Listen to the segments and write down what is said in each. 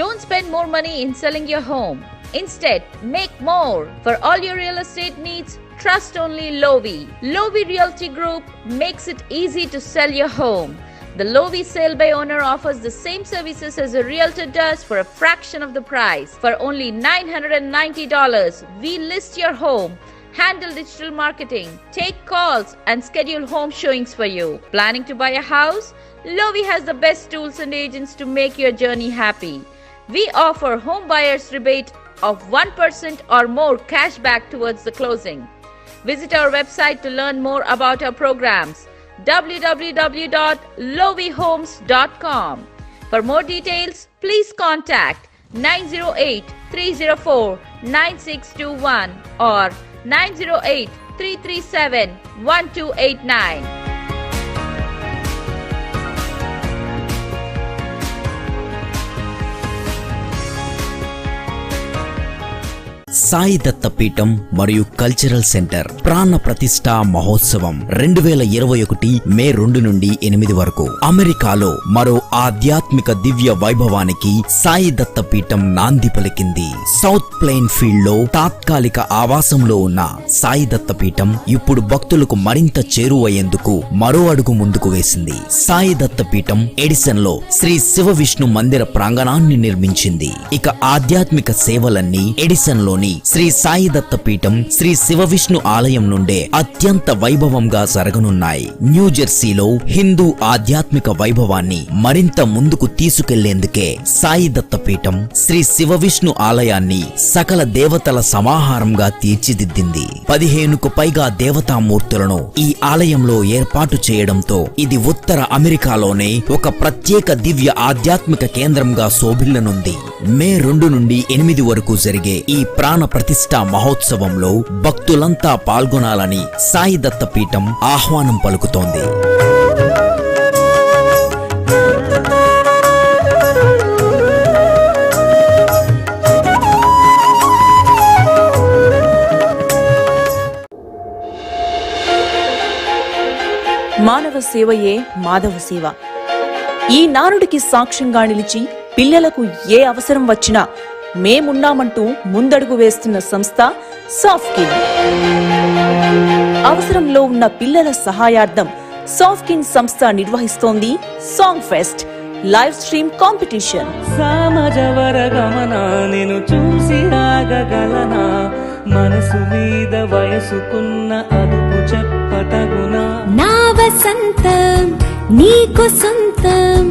Don't spend more money in selling your home. Instead, make more. For all your real estate needs, trust only 𝗟𝗡. 𝗟𝗡 Realty Group makes it easy to sell your home. The 𝗟𝗡 Sale by Owner offers the same services as a realtor does for a fraction of the price. For only $990, we list your home, handle digital marketing, take calls, and schedule home showings for you. Planning to buy a house? 𝗟𝗡 has the best tools and agents to make your journey happy. We offer home buyers rebate of 1% or more cash back towards the closing. Visit our website to learn more about our programs. www.𝗟𝗡homes.com. For more details, please contact 908-304-9621 or 908-337-1289. Sai దత్త పీఠం మరియు cultural centre ప్రాణ ప్రతిష్ఠా మహోత్సవం 2021 మే 2 నుండి 8 వరకు అమెరికాలో మరో ఆధ్యాత్మిక దివ్య వైభవానికి సాయి దత్త పీఠం నాంది పలికింది. సౌత్ ప్లెయిన్ ఫీల్డ్ లో తాత్కాలిక ఆవాసంలో ఉన్న సాయి దత్త పీఠం ఇప్పుడు భక్తులకు మరింత చేరువయ్యేందుకు మరో అడుగు ముందుకు వేసింది. సాయి దత్త పీఠం ఎడిసన్ లో శ్రీ శివ విష్ణు మందిర ప్రాంగణాన్ని నిర్మించింది. ఇక ఆధ్యాత్మిక సేవలన్నీ ఎడిసన్ లోని శ్రీ సాయి దత్త పీఠం శ్రీ శివ విష్ణు ఆలయం నుండే అత్యంత వైభవంగా జరగనున్నాయి. న్యూజెర్సీలో హిందూ ఆధ్యాత్మిక వైభవాన్ని మరింత ముందుకు తీసుకెళ్లేందుకే సాయి దత్త పీఠం శ్రీ శివ విష్ణు ఆలయాన్ని సకల దేవతల సమాహారంగా తీర్చిదిద్దింది. 15కు పైగా దేవతామూర్తులను ఈ ఆలయంలో ఏర్పాటు చేయడంతో ఇది ఉత్తర అమెరికాలోనే ఒక ప్రత్యేక దివ్య ఆధ్యాత్మిక కేంద్రంగా శోభిల్లనుంది. మే 2 నుండి 8 వరకు జరిగే ఈ ప్రాణ ప్రతిష్ఠా మహోత్సవంలో భక్తులంతా పాల్గొనాలని సాయి దత్త పీఠం ఆహ్వానం పలుకుతోంది. మానవ సేవయే మాధవ సేవ. ఈ నానుడికి సాక్ష్యంగా నిలిచి పిల్లలకు ఏ అవసరం వచ్చినా మేమున్నామంటూ ముందడుగు వేస్తున్న సంస్థ సాఫ్ట్కిన్. అవసరంలో ఉన్న పిల్లల సహాయార్థం సాఫ్ట్కిన్ సంస్థ నిర్వహిస్తోంది song fest live stream competition. Samajavaragamana నేను చూసి ఆగగలనా, మనసు మీద వయసుకున్న అదుపు చెప్పతగునా. నా వసంతం నీకు సొంతం,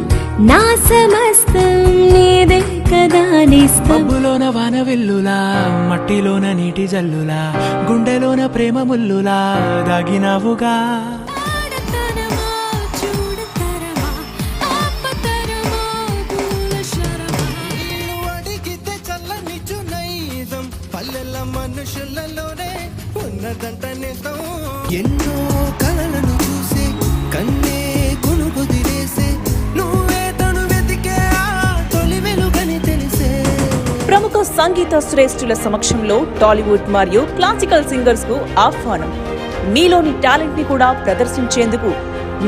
నా సమస్తం నీదే కదా నిస్తం. మబ్బులోన వాన వెల్లులా, మట్టిలోన నీటి జల్లులా, గుండెలోన ప్రేమ ముల్లులా దాగినావుగా. ఎన్నో కలలను చూసే కన్నే కొనుగొదిలేసే నువ్వే తను వెతికే తొలి వెలుగని తెలిసే. ప్రముఖ సంగీత శ్రేష్ఠుల సమక్షంలో టాలీవుడ్ మరియు క్లాసికల్ సింగర్స్ కు ఆహ్వానం. మీలోని టాలెంట్ ని కూడా ప్రదర్శించేందుకు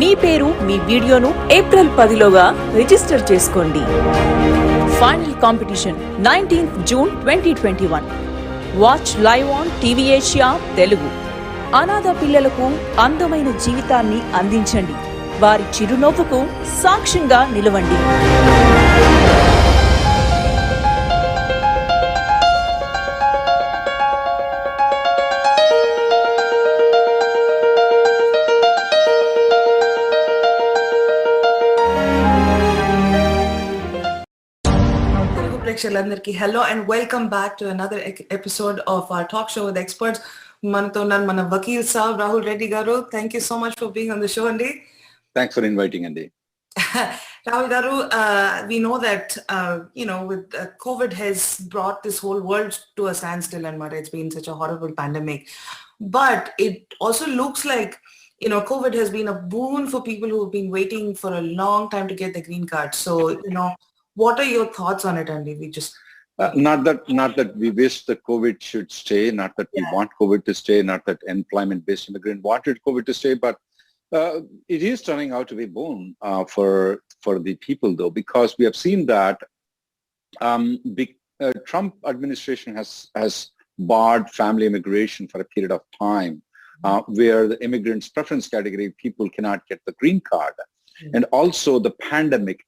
మీ పేరు మీ వీడియోను ఏప్రిల్ 10లోగా రిజిస్టర్ చేసుకోండి. Final competition 19th June 2021. Watch live on TVASIA Telugu. అనాథ పిల్లలకు అందమైన జీవితాన్ని అందించండి. వారి చిరునవ్వుకు సాక్ష్యంగా నిలవండి. ప్రేక్షకులందరికీ hello and welcome back to another episode of our talk show with experts. మనతో ఉన్నారు మన వకీల్ సాబ్ రాహుల్ రెడ్డి గారు. Thank you so much for being on the show అండి. థ్యాంక్స్ ఫర్ ఇన్వైటింగ్ అండి. Rahul Garu, we know that with COVID has brought this whole world to a standstill, and it's been such a horrible pandemic. But it also looks like COVID has been a boon for people who have been waiting for a long time to get the green card. So what are your thoughts on it, Andy? We just not that we wish that COVID should stay, not that we want COVID to stay, not that employment-based immigrant wanted COVID to stay, but it is turning out to be boon for the people, though, because we have seen that Trump administration has barred family immigration for a period of time, where the immigrants preference category people cannot get the green card. And also the pandemic,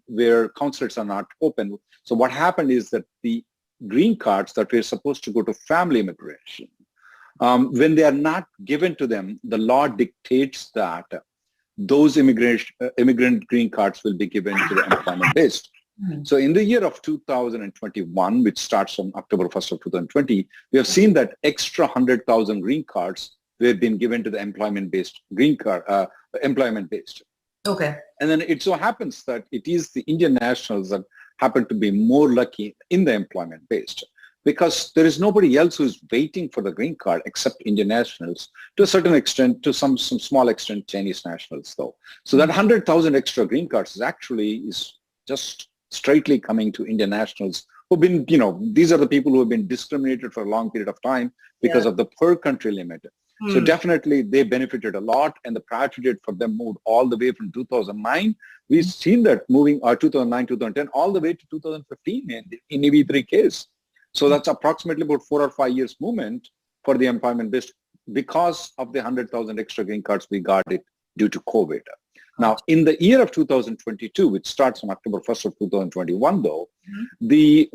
where consulates are not open. So what happened is that the green cards that were supposed to go to family immigration, when they are not given to them, the law dictates that those immigrant green cards will be given to the employment-based. So in the year of 2021, which starts on October 1st of 2020, we have seen that extra 100,000 green cards have been given to the employment-based green card, employment-based. Okay. And then it so happens that it is the Indian nationals that happen to be more lucky in the employment-based, because there is nobody else who is waiting for the green card except Indian nationals, to a certain extent, to some small extent, Chinese nationals though. So that 100,000 extra green cards is just straightly coming to Indian nationals who've been, these are the people who have been discriminated for a long period of time because of the per country limit. So definitely they benefited a lot, and the priority date for them moved all the way from 2009. We've seen that moving 2009, 2010, all the way to 2015 in EB3 case. So that's approximately about 4 or 5 years movement for the employment-based because of the 100,000 extra green cards we got it due to COVID. Now, in the year of 2022, which starts on October 1st of 2021, though, the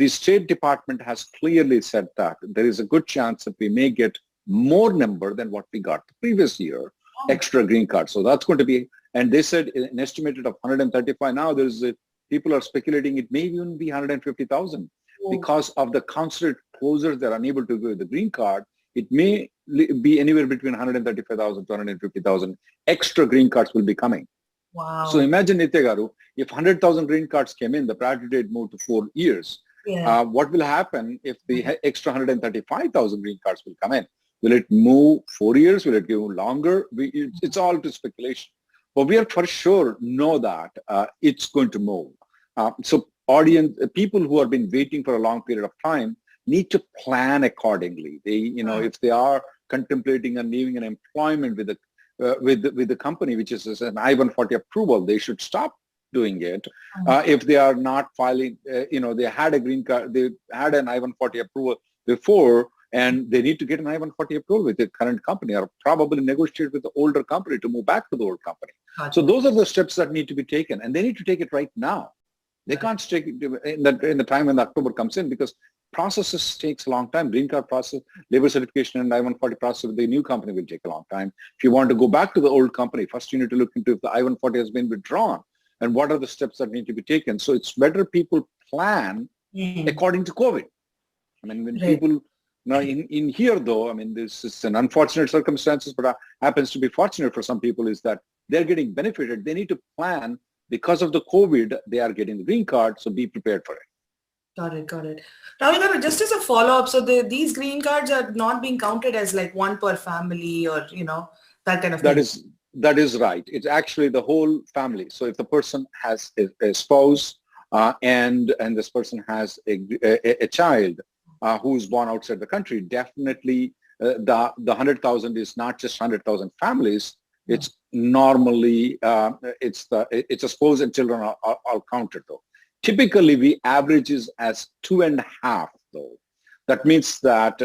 State Department has clearly said that there is a good chance that we may get more number than what we got the previous year, extra green cards. So that's going to be, and they said an estimated of 135. Now people are speculating it may even be 150,000 because of the consulate closures. They're unable to give the green card. It may be anywhere between 135,000 to 150,000 extra green cards will be coming. Wow. So imagine, Nitya Garu, if 100,000 green cards came in, the priority date moved to 4 years. What will happen if the extra 135,000 green cards will come in? Will it move 4 years? Will it go longer? It's all to speculation. But we are for sure know that it's going to move. So people who have been waiting for a long period of time need to plan accordingly. They, if they are contemplating and leaving an employment with the company, which is an I-140 approval, they should stop doing it. If they are not filing, they had a green card, they had an I-140 approval before, and they need to get an I-140 approval with the current company, or probably negotiate with the older company to move back to the old company. So those are the steps that need to be taken, and they need to take it right now. They can't take it in the time when October comes in, because processes takes a long time. Green card process, labor certification, and I-140 process with the new company will take a long time. If you want to go back to the old company, first you need to look into if the I-140 has been withdrawn and what are the steps that need to be taken. So it's better people plan according to COVID. I mean, when people, in here though, I mean, this is an unfortunate circumstances, but happens to be fortunate for some people is that they're getting benefited. They need to plan because of the COVID, they are getting the green card, so be prepared for it. Got it. Rahul, just as a follow-up, so these green cards are not being counted as like one per family or, that kind of thing. That is right. It's actually the whole family. So if the person has a spouse and this person has a child who is born outside the country, definitely the 100,000 is not just 100,000 families. It's normally, it's a spouse and children are counted though. Typically, we averages as 2.5 though. That means that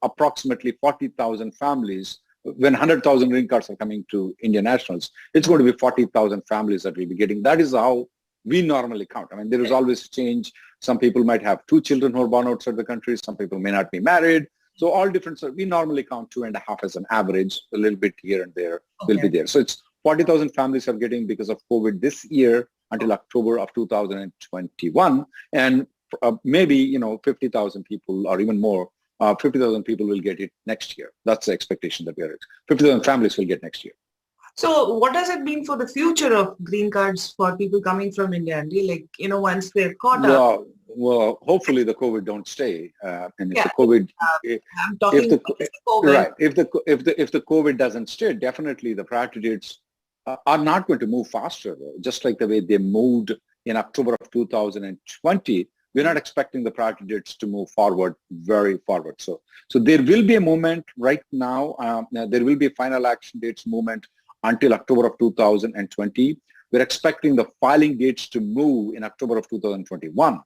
approximately 40,000 families, when 100,000 green cards are coming to Indian nationals, it's going to be 40,000 families that we'll be getting. That is how we normally count. I mean, there is always change. Some people might have 2 children who are born outside the country. Some people may not be married. So all different, so we normally count 2.5 as an average, a little bit here and there will be there. So it's 40,000 families are getting because of COVID this year until October of 2021. And maybe, 50,000 people or even more, 50,000 people will get it next year. That's the expectation that we are at. 50,000 families will get next year. So what does it mean for the future of green cards for people coming from India? And once they're caught up? Well, hopefully the COVID don't stay. And if the COVID, I'm talking about the COVID. Right. If the COVID doesn't stay, definitely the priority dates are not going to move faster, though. Just like the way they moved in October of 2020, we're not expecting the priority dates to move forward, very forward. So there will be a movement right now. There will be a final action dates movement until October of 2020. We're expecting the filing dates to move in October of 2021.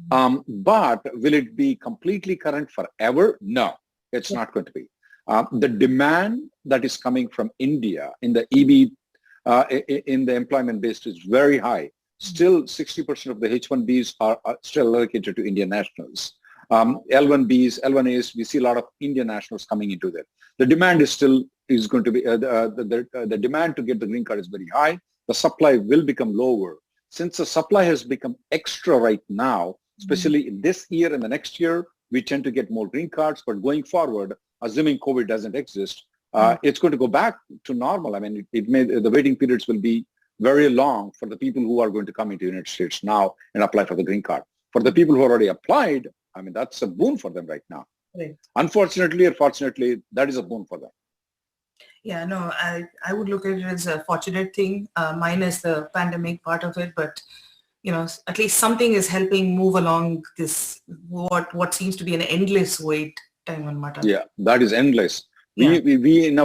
But will it be completely current forever? No, it's not going to be. The demand that is coming from India in the in the employment base is very high. Still, 60% of the H-1Bs are still allocated to Indian nationals. L-1Bs, L-1As, we see a lot of Indian nationals coming into that. The demand is going to be, the demand to get the green card is very high. The supply will become lower. Since the supply has become extra right now, especially in this year and the next year, we tend to get more green cards, but going forward, assuming COVID doesn't exist, it's going to go back to normal. I mean, the waiting periods will be very long for the people who are going to come into the United States now and apply for the green card. For the people who already applied, I mean, that's a boon for them right now. Right. Unfortunately or fortunately, that is a boon for them. Yeah, no, I would look at it as a fortunate thing, minus the pandemic part of it, but at least something is helping move along this, what seems to be an endless wait time on Mata. Yeah, that is endless. Yeah. We in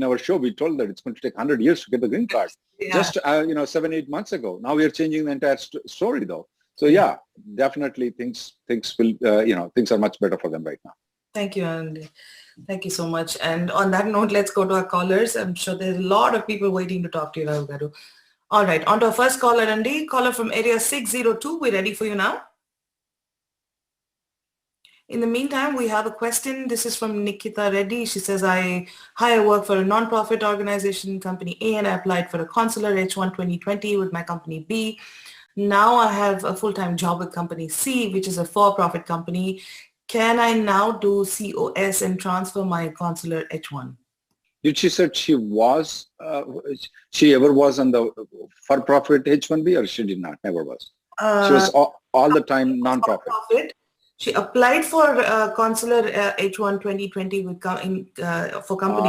our show, we told that it's going to take 100 years to get the green card. Yeah. Just, 7-8 months ago. Now we are changing the entire story though. So yeah, definitely things will, things are much better for them right now. Thank you, Andy. Thank you so much. And on that note, let's go to our callers. I'm sure there's a lot of people waiting to talk to you, Rahul Garu. All right, on to our first caller, Andy. Caller from area 602. We're ready for you now. In the meantime, we have a question. This is from Nikita Reddy. She says, I work for a non-profit organization, company A, and I applied for a consular H1 2020 with my company B. Now I have a full-time job with company C, which is a for-profit company. Can I now do COS and transfer my consular H1? Did she said she was, she ever was on the for-profit H1B or she did not, never was? She was all the time non-profit. She applied for consular H1 2020 with for company.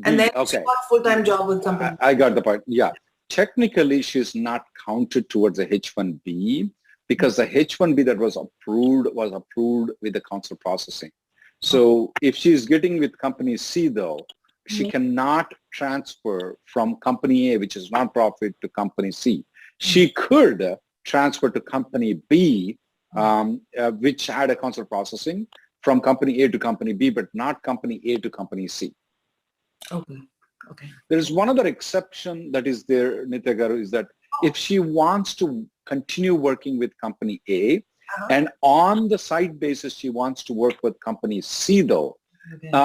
And then she got a full-time job with company. I got the point. Yeah. Technically, she's not counted towards the H1B because the H1B that was approved with the consular processing. So if she's getting with company C though, she cannot transfer from company A, which is non-profit, to company C. She could transfer to company B, which had a consular processing, from company A to company B, but not company A to company C. Okay. There is one other exception that is there, Nitya Garu, is that if she wants to continue working with company A and on the side basis she wants to work with company C though,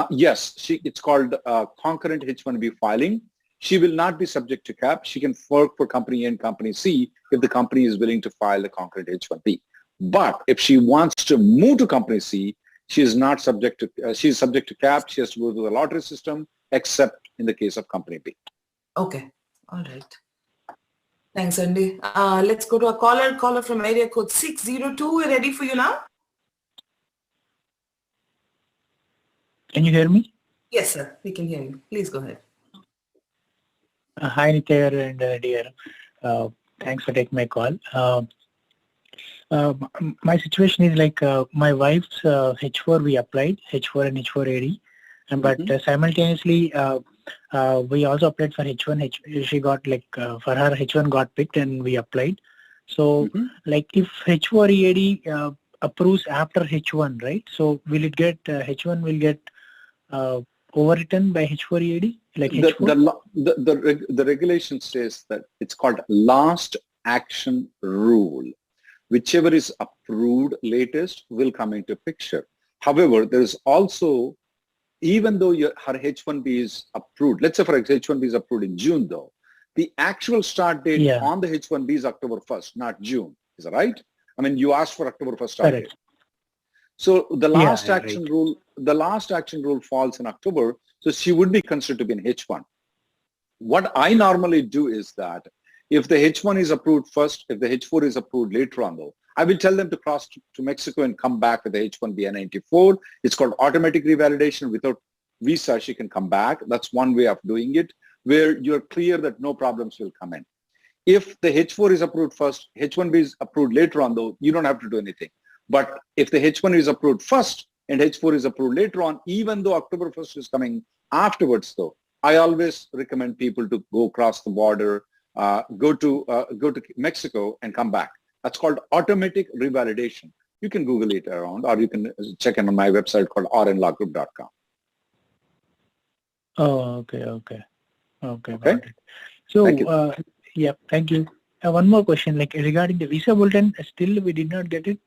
yes, it's called concurrent H1B filing. She will not be subject to cap. She can work for company A and company C if the company is willing to file the concurrent H1B. But if she wants to move to company C, she is not subject to, she is subject to cap. She has to go to the lottery system, except in the case of company B. Okay. All right. Thanks, Andy. Let's go to a caller from area code 602. We're ready for you now. Can you hear me? Yes, sir. We can hear you. Please go ahead. Hi, Nitya and dear. Thanks for taking my call. My situation is like my wife's H4 we applied, H4 and H4 AD, but simultaneously we also applied for H1. She got like for her H1 got picked and we applied. So like if H4 EAD approves after H1, right? So will it get H1 will get overwritten by H4 EAD? Like H4? The regulation says that it's called last action rule. Whichever is approved latest will come into picture. However, there is also, even though her H1B is approved, let's say for example H1B is approved in June though, the actual start date on the H1B is October 1st, not June. Is that right? I mean, you asked for October 1st start date. So the last action rule falls in October, so she would be considered to be an H1. What I normally do is that if the H1 is approved first, if the H4 is approved later on though, I will tell them to cross to Mexico and come back with the H1B and 94. It's called automatic revalidation. Without visa, she can come back. That's one way of doing it, where you're clear that no problems will come in. If the H4 is approved first, H1B is approved later on though, you don't have to do anything. But if the H1 is approved first and H4 is approved later on, even though October 1st is coming afterwards though, I always recommend people to go across the border, go to Mexico and come back. That's called automatic revalidation. You can Google it around, or you can check in on my website called 𝗟𝗑𝗪𝗪.com. Oh, okay. Got it. So, Thank you. yeah, thank you. One more question, like regarding the visa bulletin, still we did not get it.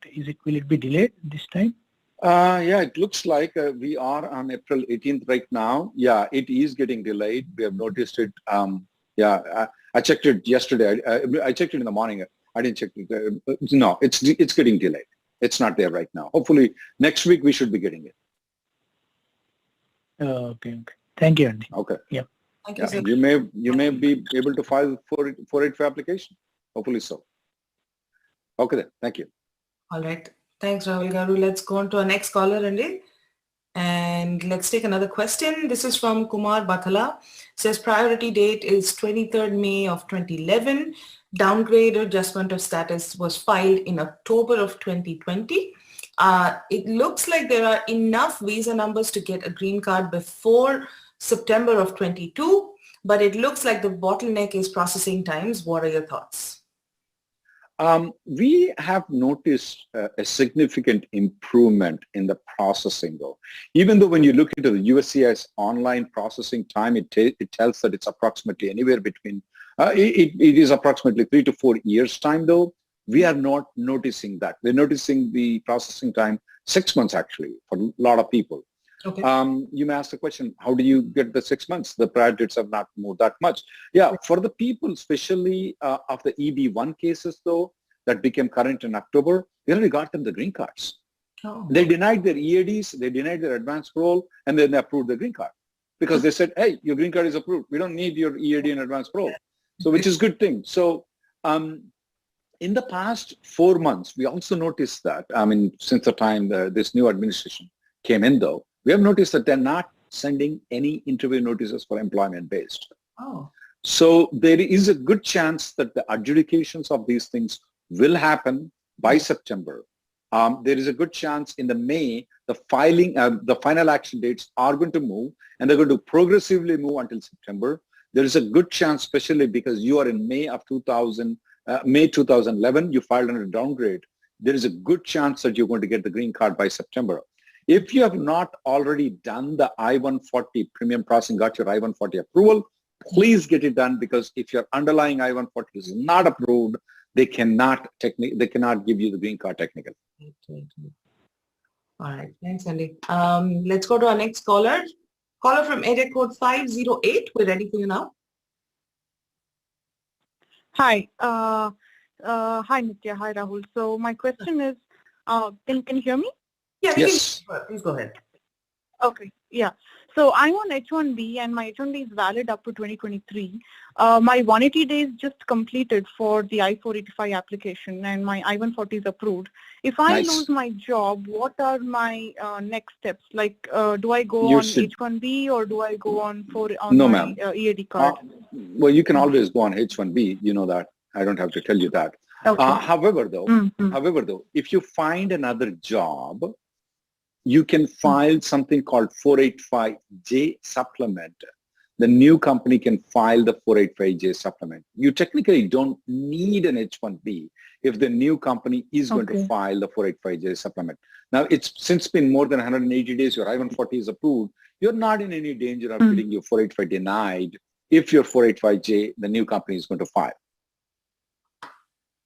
Will it be delayed this time? Yeah, it looks like we are on April 18th right now. Yeah, it is getting delayed. We have noticed it. I checked it yesterday. I checked it in the morning. I didn't check it. No, it's getting delayed. It's not there right now. Hopefully next week we should be getting it. Okay. Thank you, Andy. Okay. Yeah. Thank you, sir. You may be able to file for 485 application. Hopefully so. Okay then. Thank you. All right. Thanks, Rahul Garu. Let's go on to our next caller, Andy. And let's take another question. This is from Kumar Bathala. Says priority date is 23rd May of 2011. Downgrade or adjustment of status was filed in October of 2020. It looks like there are enough visa numbers to get a green card before September of 22, but it looks like the bottleneck is processing times. What are your thoughts? We have noticed a significant improvement in the processing though. Even though when you look into the USCIS online processing time, it tells that it's approximately anywhere between, it is approximately 3 to 4 years time though. We are not noticing that. We're noticing the processing time 6 months actually for a lot of people. Okay. You may ask the question, how do you get the 6 months? The prior dates have not moved that much. Yeah, for the people, especially of the EB1 cases though, that became current in October, we already got them the green cards. Oh. They denied their EADs, they denied their advance parole, and then they approved the green card. Because they said, hey, your green card is approved. We don't need your EAD and advance parole. So which is a good thing. So in the past 4 months, we also noticed that, since the time this new administration came in though, we have noticed that they're not sending any interview notices for employment based. Oh. So there is a good chance that the adjudications of these things will happen by September. There is a good chance in the May, the final action dates are going to move, and they're going to progressively move until September. There is a good chance, especially because you are in May 2011, you filed under downgrade. There is a good chance that you're going to get the green card by September. If you have not already done the I-140 premium processing, got your I-140 approval, please get it done, because if your underlying I-140 is not approved, they cannot give you the green card technically. All right. Thanks, Andy. Let's go to our next caller. Caller from area code 508. We're ready for you now. Hi. Hi, Nitya. Hi, Rahul. So my question is, can you hear me? Yeah, yes. Please go ahead. Okay. Yeah. So I'm on H1B and my H1B is valid up to 2023. My 180 days just completed for the I-485 application and my I-140 is approved. If I lose my job, what are my next steps? Like, do I go on H1B or do I go on my EAD card? Well, you can always go on H1B. You know that. I don't have to tell you that. Okay. However, though, if you find another job, you can file something called 485J supplement. The new company can file the 485J supplement. You technically don't need an H1B if the new company is going to file the 485J supplement. Now, since been more than 180 days, your I-140 is approved, you're not in any danger of getting your 485 denied if your 485J, the new company is going to file.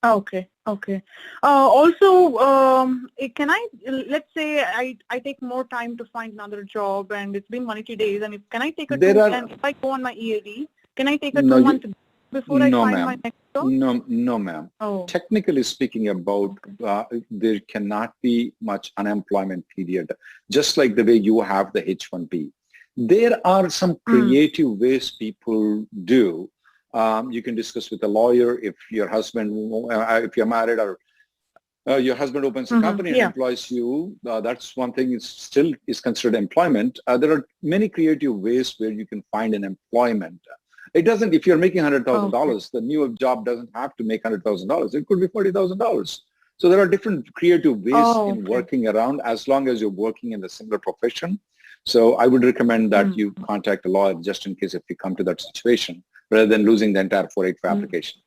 Okay. Also, can let's say I take more time to find another job and it's been 180 days, and can I take a if I go on my EAD, can I take a 2 month before I find my next job? No, ma'am. Oh. Technically speaking there cannot be much unemployment period, just like the way you have the H1B. There are some creative ways people do. You can discuss with a lawyer if your husband, if you're married, or your husband opens a company and employs you. That's one thing. It still is considered employment. There are many creative ways where you can find an employment. It doesn't. If you're making $100,000, the new job doesn't have to make $100,000. It could be $40,000. So there are different creative ways in working around, as long as you're working in a similar profession. So I would recommend that you contact a lawyer just in case if you come to that situation. rather than losing the entire 485 application.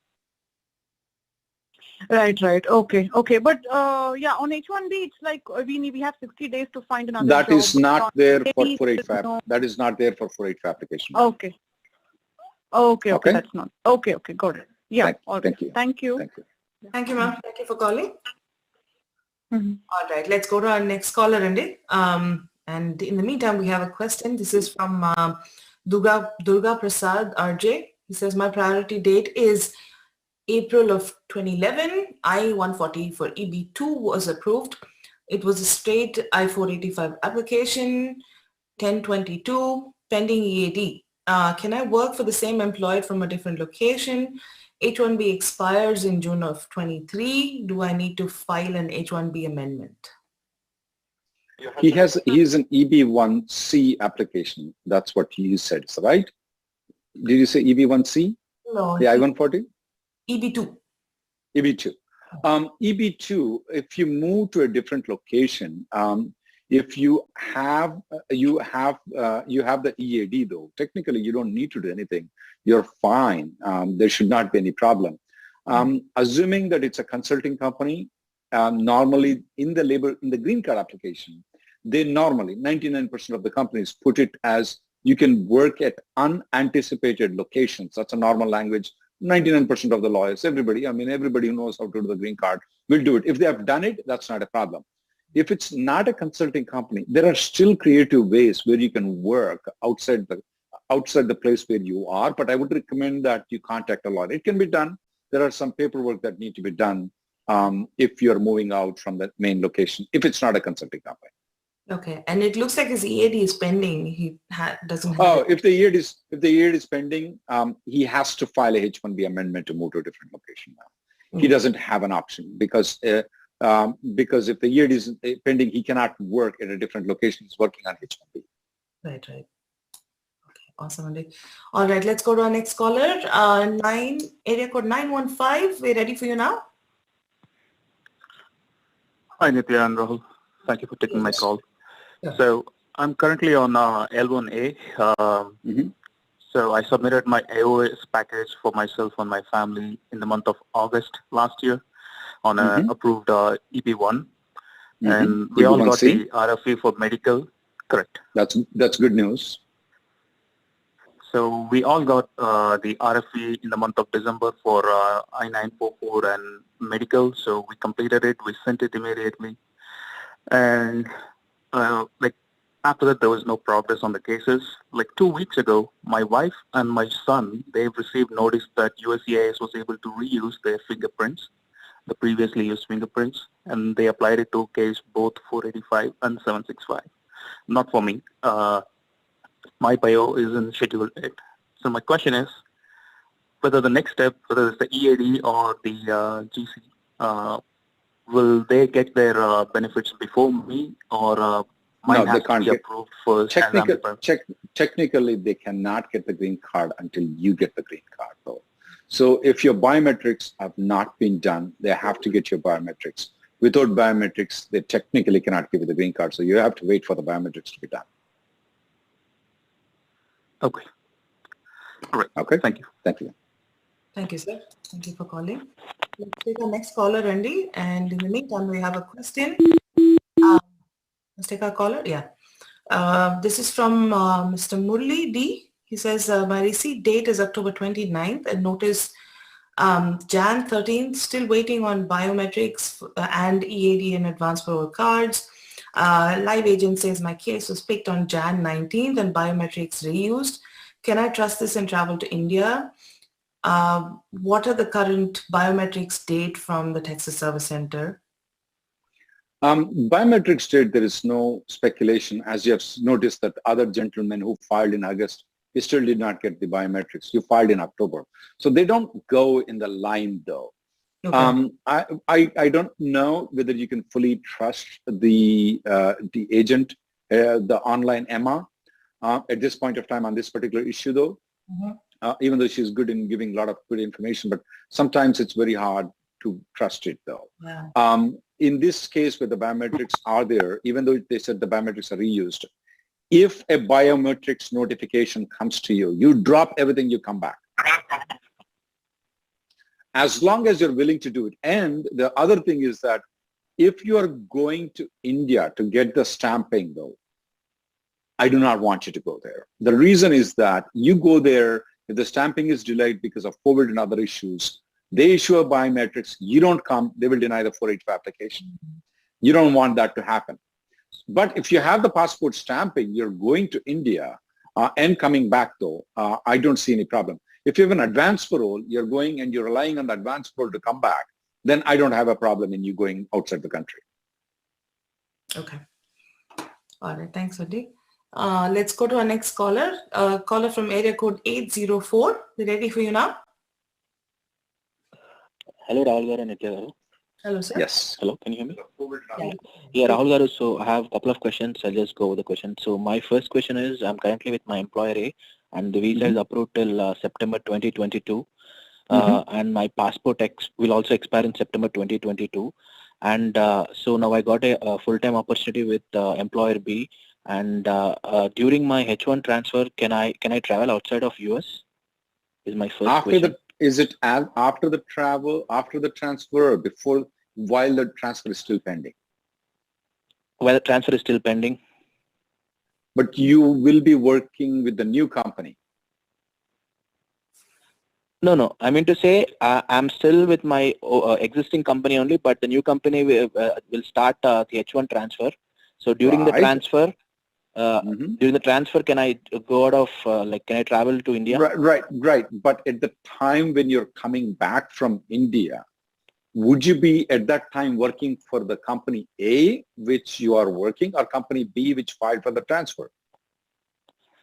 Right. Okay. But yeah, on H1B, it's like we have 60 days to find another job. That is not there for Maybe 485. no. That is not there for 485 application. Okay. That's not. Okay. Got it. Yeah. All right. Thank you. Thank you. Thank you, ma'am. Thank you for calling. Mhm. All right, let's go to our next caller, Andy. And in the meantime, we have a question. This is from Durga Prasad RJ. He says, my priority date is April of 2011. I-140 for EB2 was approved. It was a straight I-485 application, 1022, pending EAD. Can I work for the same employer from a different location? H1B expires in June of 23. Do I need to file an H1B amendment? He is an EB1C application. That's what you said, right? Did you say EB1C? No. The I-140? EB2. EB2. EB2, if you move to a different location, if you have the EAD though, technically you don't need to do anything. You're fine. There should not be any problem. Assuming that it's a consulting company, normally in the green card application, they normally 99% of the companies put it as you can work at unanticipated locations. That's a normal language. 99% of the lawyers, everybody who knows how to do the green card will do it. If they have done it, that's not a problem. If it's not a consulting company, there are still creative ways where you can work outside the place where you are, but I would recommend that you contact a lawyer. It can be done. There are some paperwork that need to be done if you're moving out from the main location, if it's not a consulting company. Okay, and it looks like his EAD is pending. He doesn't have Oh, it. if the EAD is pending, he has to file a H1B amendment to move to a different location now. He doesn't have an option because if the EAD is pending, he cannot work at a different location. He's working on H1B. Right. Okay, awesome, Andy. All right, let's go to our next caller. Area code 915. We're ready for you now. Hi, Nitya and Rahul. Thank you for taking my call. Yeah. So I'm currently on L1A. So I submitted my AOS package for myself and my family in the month of August last year on an approved EB1. And we all got the RFE for medical. Correct. That's good news. So we all got the RFE in the month of December for I-944 and medical. So we completed it. We sent it immediately. And after that, there was no progress on the cases. 2 weeks ago, my wife and my son, they've received notice that USCIS was able to reuse their fingerprints, the previously used fingerprints, and they applied it to case both 485 and 765. Not for me. My bio is in Schedule 8. So my question is, whether the next step, whether it's the EAD or the GC, will they get their benefits before me, or mine has to be approved first? Technically, they cannot get the green card until you get the green card, though. So if your biometrics have not been done, they have to get your biometrics. Without biometrics, they technically cannot give you the green card. So you have to wait for the biometrics to be done. Okay. All right. Okay. Thank you. Thank you, sir. Thank you for calling. Let's take our next caller, Randy. And in the meantime, we have a question. Let's take our caller. Yeah. This is from Mr. Murli D. He says, my receipt date is October 29th and notice Jan 13th, still waiting on biometrics and EAD and advanced parole cards. Live agent says my case was picked on Jan 19th and biometrics reused. Can I trust this and travel to India? What are the current biometrics date from the Texas Service Center? Biometrics date, there is no speculation. As you have noticed that other gentlemen who filed in August, he still did not get the biometrics. You filed in October. So they don't go in the line though. Okay. I don't know whether you can fully trust the agent, the online Emma, at this point of time on this particular issue though. Even though she's good in giving a lot of good information, but sometimes it's very hard to trust it though. Yeah. In this case where the biometrics are there, even though they said the biometrics are reused, if a biometrics notification comes to you, you drop everything, you come back. As long as you're willing to do it. And the other thing is that if you are going to India to get the stamping though, I do not want you to go there. The reason is that you go there, if the stamping is delayed because of COVID and other issues, they issue a biometrics, you don't come, they will deny the 485 application. You don't want that to happen. But if you have the passport stamping, you're going to India and coming back though, I don't see any problem. If you have an advance parole, you're going and you're relying on the advance parole to come back, then I don't have a problem in you going outside the country. Okay. All right. Thanks, Reddy. Let's go to our next caller. Caller from area code 804. We're ready for you now. Hello, Rahul Garu and Nitya Garu. Hello, sir. Yes. Hello, can you hear me? Yeah. Yeah, Rahul Garu. So I have a couple of questions. I'll just go over the questions. So my first question is, I'm currently with my employer A, and the visa is approved till September 2022. And my passport will also expire in September 2022. And so now I got a full-time opportunity with employer B. And during my H1 transfer, can I travel outside of US? Is my first question. Is it after the travel, after the transfer, or before, while the transfer is still pending? While the transfer is still pending. But you will be working with the new company. No. I mean to say, I'm still with my existing company only, but the new company will start the H1 transfer. So during the transfer, can I go out of, can I travel to India? Right. But at the time when you're coming back from India, would you be at that time working for the company A, which you are working, or company B, which filed for the transfer?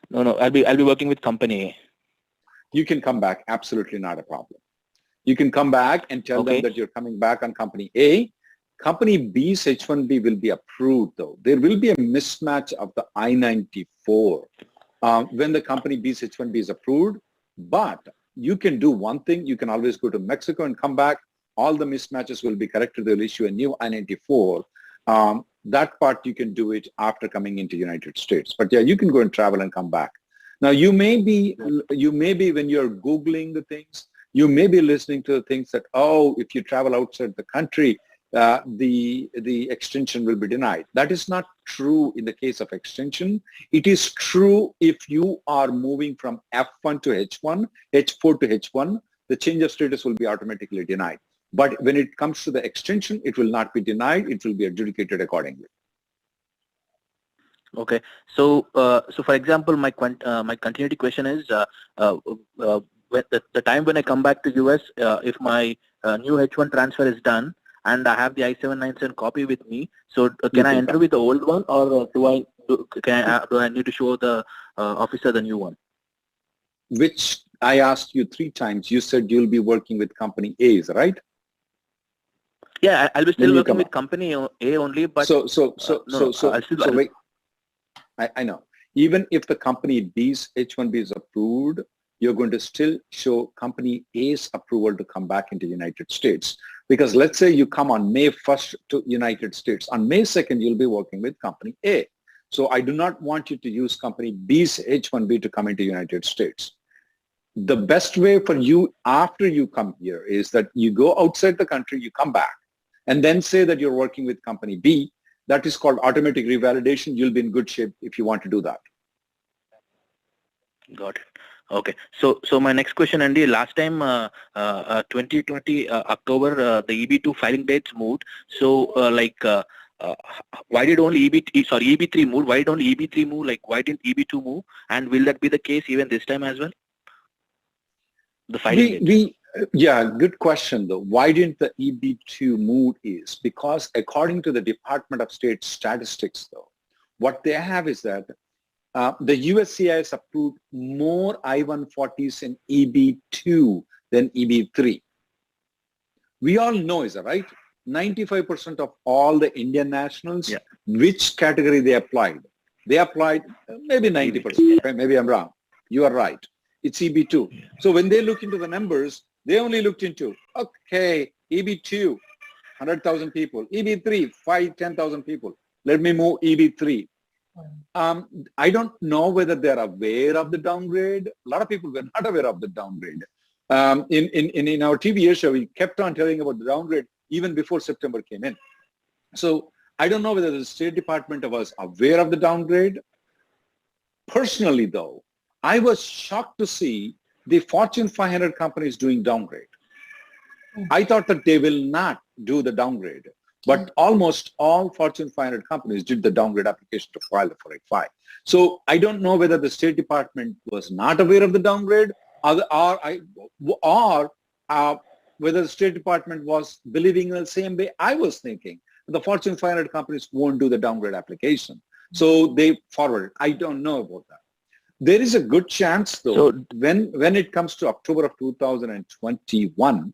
No. I'll be working with company A. You can come back. Absolutely not a problem. You can come back and tell them that you're coming back on company A. Company B's H1B will be approved though. There will be a mismatch of the I-94 when the company B's H1B is approved. But you can do one thing. You can always go to Mexico and come back. All the mismatches will be corrected. They'll issue a new I-94. That part you can do it after coming into United States. But yeah, you can go and travel and come back. Now you may be when you're Googling the things, you may be listening to the things that, oh, if you travel outside the country, the extension will be denied. That is not true in the case of extension. It is true if you are moving from F1 to H1, H4 to H1, the change of status will be automatically denied. But when it comes to the extension, it will not be denied. It will be adjudicated accordingly. Okay. So, for example, my continuity question is, the time when I come back to US, if my new H1 transfer is done and I have the I-797 copy with me, so can I enter with the old one, or do I need to show the officer the new one? Which I asked you 3 times. You said you'll be working with company A's, right? Yeah, I'll be still working with company A only, but wait. I know. Even if the company B's H1B is approved, you're going to still show company A's approval to come back into United States. Because let's say you come on May 1st to United States. On May 2nd, you'll be working with company A. So I do not want you to use company B's H1B to come into United States. The best way for you after you come here is that you go outside the country, you come back, and then say that you're working with company B. That is called automatic revalidation. You'll be in good shape if you want to do that. Got it. Okay. So my next question, Andy, last time 2020 October, the EB2 filing dates moved. So why did only EB3 move? Why did only EB3 move? Why didn't EB2 move? And will that be the case even this time as well? The filing dates. Yeah, good question though. Why didn't the EB2 move is because according to the Department of State statistics though, what they have is that the USCIS approved more I-140s in EB2 than EB3. We all know, is that right? 95% of all the Indian nationals, which category they applied? They applied maybe 90%, right? Maybe I'm wrong. You are right. It's EB2. So when they look into the numbers, they only looked into, okay, EB2, 100,000 people. EB3, 10,000 people. Let me move EB3. I don't know whether they're aware of the downgrade. A lot of people were not aware of the downgrade. In our TVASIA, we kept on telling about the downgrade even before September came in. So I don't know whether the State Department was aware of the downgrade. Personally, though, I was shocked to see the Fortune 500 companies doing downgrade. I thought that they will not do the downgrade, but almost all Fortune 500 companies did the downgrade application to file the 485. So I don't know whether the State Department was not aware of the downgrade or whether the State Department was believing in the same way I was thinking. The Fortune 500 companies won't do the downgrade application. So they forwarded. I don't know about that. There is a good chance, though, when it comes to October of 2021,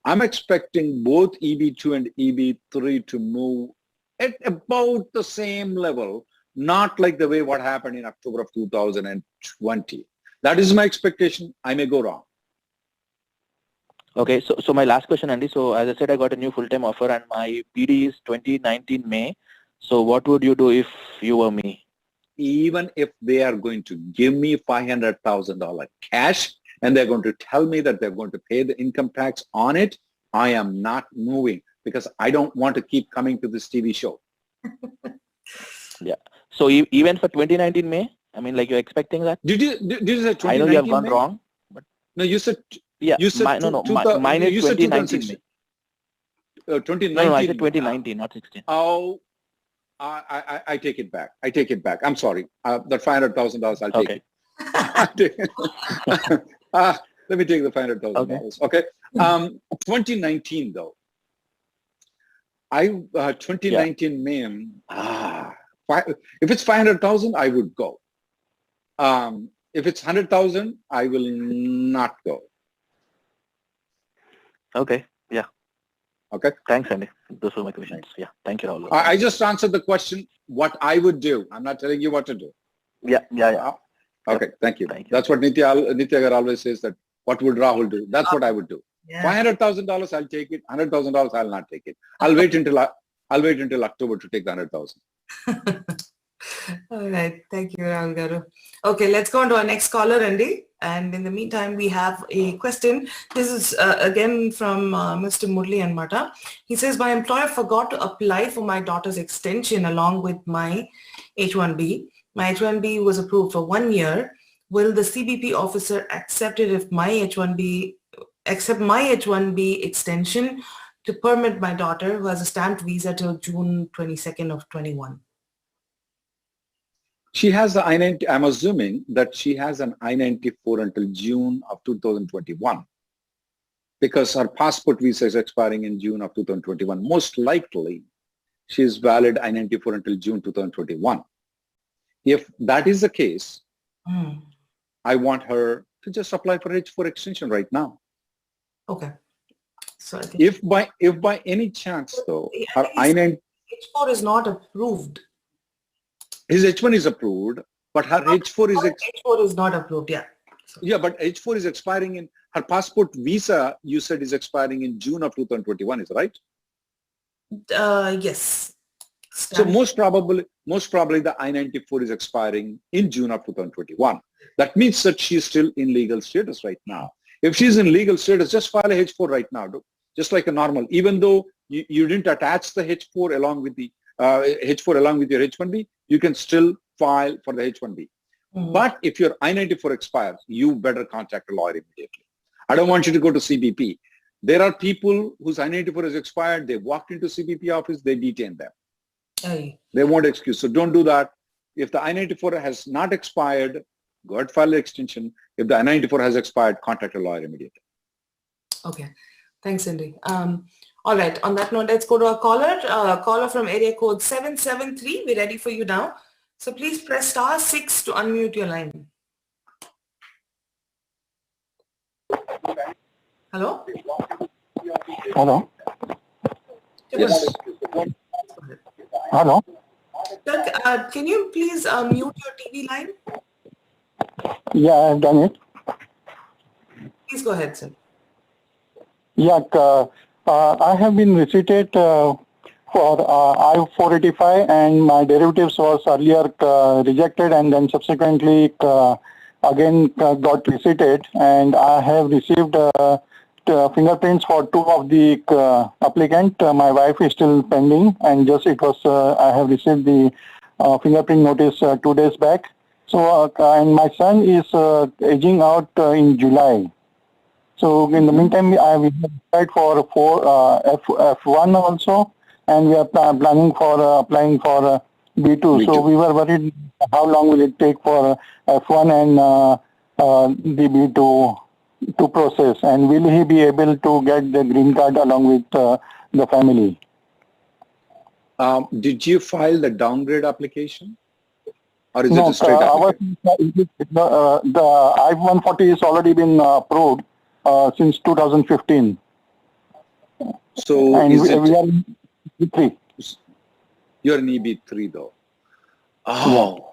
I'm expecting both EB2 and EB3 to move at about the same level, not like the way what happened in October of 2020. That is my expectation. I may go wrong. Okay, so my last question, Andy. So as I said, I got a new full-time offer and my PD is 2019 May. So what would you do if you were me? Even if they are going to give me $500,000 cash and they're going to tell me that they're going to pay the income tax on it, I am not moving because I don't want to keep coming to this TV show. Yeah. So even for 2019 May, I mean, like you're expecting that? Did you say 2019 I know you have gone May? wrong. But no, you said... Yeah, you said mine is 2019 May. 2019. No, I said 2019, not 16. Oh, I take it back. I take it back. I'm sorry. That $500,000, I'll take it. Let me take the $500,000. Okay. 2019 though. 2019 May. If it's 500,000, I would go. If it's 100,000, I will not go. Okay. Yeah. Okay. Thanks, Andy. Those were my questions. Yeah. Thank you, Rahul. I just answered the question, what I would do. I'm not telling you what to do. Yeah. Okay. Thank you. That's what Nitya always says, that what would Rahul do? That's what I would do. Yeah. $500,000, I'll take it. $100,000, I'll not take it. I'll wait until October to take the 100,000. All right. Thank you, Rahul Garu. Okay, let's go on to our next caller, Andy. And in the meantime, we have a question. This is again from Mr. 𝗟𝗡𝗪 𝗪𝗪𝗧𝗛. He says, my employer forgot to apply for my daughter's extension along with my H-1B. My H-1B was approved for 1 year. Will the CBP officer accept it if my H-1B extension to permit my daughter who has a stamped visa till June 22nd of 21? She has the I-90, I'm assuming that she has an I-94 until June of 2021 because her passport visa is expiring in June of 2021. Most likely, she is valid I-94 until June 2021. If that is the case, I want her to just apply for H-4 extension right now. Okay. So if by any chance, though, her I-90... H-4 is not approved. His H-1 is approved, but her H-4 is... H-4 is not approved, yeah. So. Yeah, but H-4 is expiring in... Her passport visa, you said, is expiring in June of 2021, is right? Yes. So most probably the I-94 is expiring in June of 2021. That means that she's still in legal status right now. If she's in legal status, just file a H-4 right now, just like a normal. Even though you didn't attach the H-4 along with the H-4 along with your H-1B, you can still file for the H-1B. But if your I-94 expires, you better contact a lawyer immediately. I don't want you to go to CBP. There are people whose I-94 has expired. They walked into CBP office, they detained them. They won't excuse. So don't do that. If the I-94 has not expired, go ahead, file the extension. If the I-94 has expired, contact a lawyer immediately. Okay. Thanks, Cindy. All right. On that note, let's go to our caller. Caller from area code 773. We're ready for you now. So please press *6 to unmute your line. Hello? Hello? Yes. Hello? Sir, can you please mute your TV line? Yeah, I've done it. Please go ahead, sir. Yeah, I have been visited for I-485 and my derivatives was earlier rejected and then subsequently again got visited, and I have received fingerprints for 2 of the applicant. My wife is still pending, and just it was I have received the fingerprint notice 2 days back. So and my son is aging out in July. So in the meantime, we have applied for F1 also, and we are planning for applying for B2. So we were worried how long will it take for F1 and the B2 to process, and will he be able to get the green card along with the family? Did you file the downgrade application? Or is it a straight application? The I-140 has already been approved since 2015. So and is we are it... in E3. You're in EB3 though. Oh.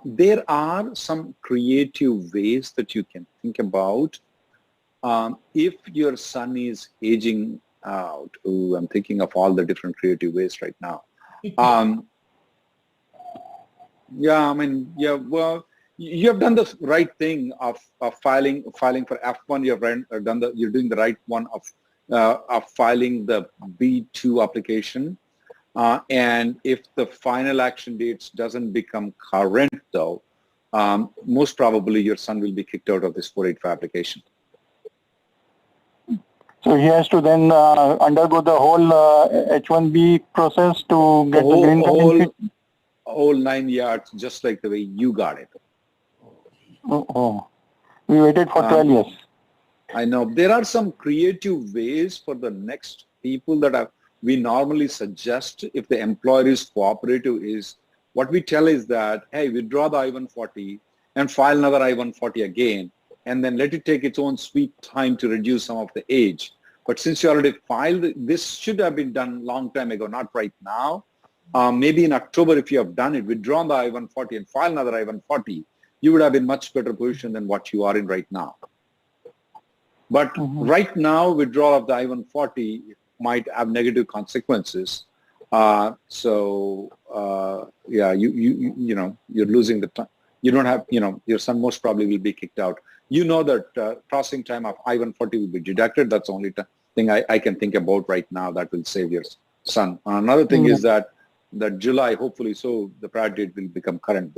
There are some creative ways that you can think about. If your son is aging out, I'm thinking of all the different creative ways right now. Yeah, I mean, yeah, well, you have done the right thing of filing for F1. You have done you're doing the right one of filing the B2 application. And if the final action dates doesn't become current though, most probably your son will be kicked out of this 485 application. So he has to then undergo the whole H1B process to get the green card? Whole 9 yards, just like the way you got it. Oh. We waited for 12 years. I know. There are some creative ways for the next people that we normally suggest if the employer is cooperative is, what we tell is that, hey, withdraw the I-140 and file another I-140 again, and then let it take its own sweet time to reduce some of the age. But since you already filed, this should have been done long time ago, not right now. Maybe in October, if you have done it, withdrawn the I-140 and file another I-140, you would have been much better position than what you are in right now. But right now, withdrawal of the I-140 might have negative consequences. Yeah, you're losing the time. You don't have, your son most probably will be kicked out. You know that processing time of I-140 will be deducted. That's the only thing I can think about right now that will save your son. Another thing is that July, hopefully, so the priority date will become current.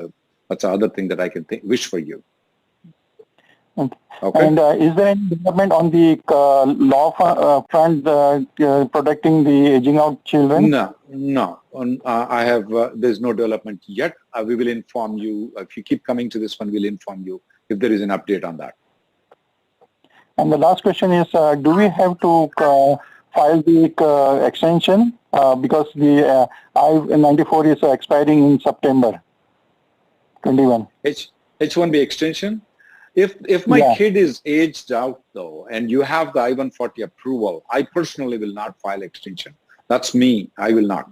That's the other thing that I can wish for you. Okay. And is there any development on the law front protecting the aging out children? No. I have, there's no development yet. We will inform you. If you keep coming to this one, we'll inform you if there is an update on that. And the last question is, do we have to file the extension because the I-94 is expiring in September 21? H1B extension? If my kid is aged out though, and you have the I-140 approval, I personally will not file extension. That's me. I will not.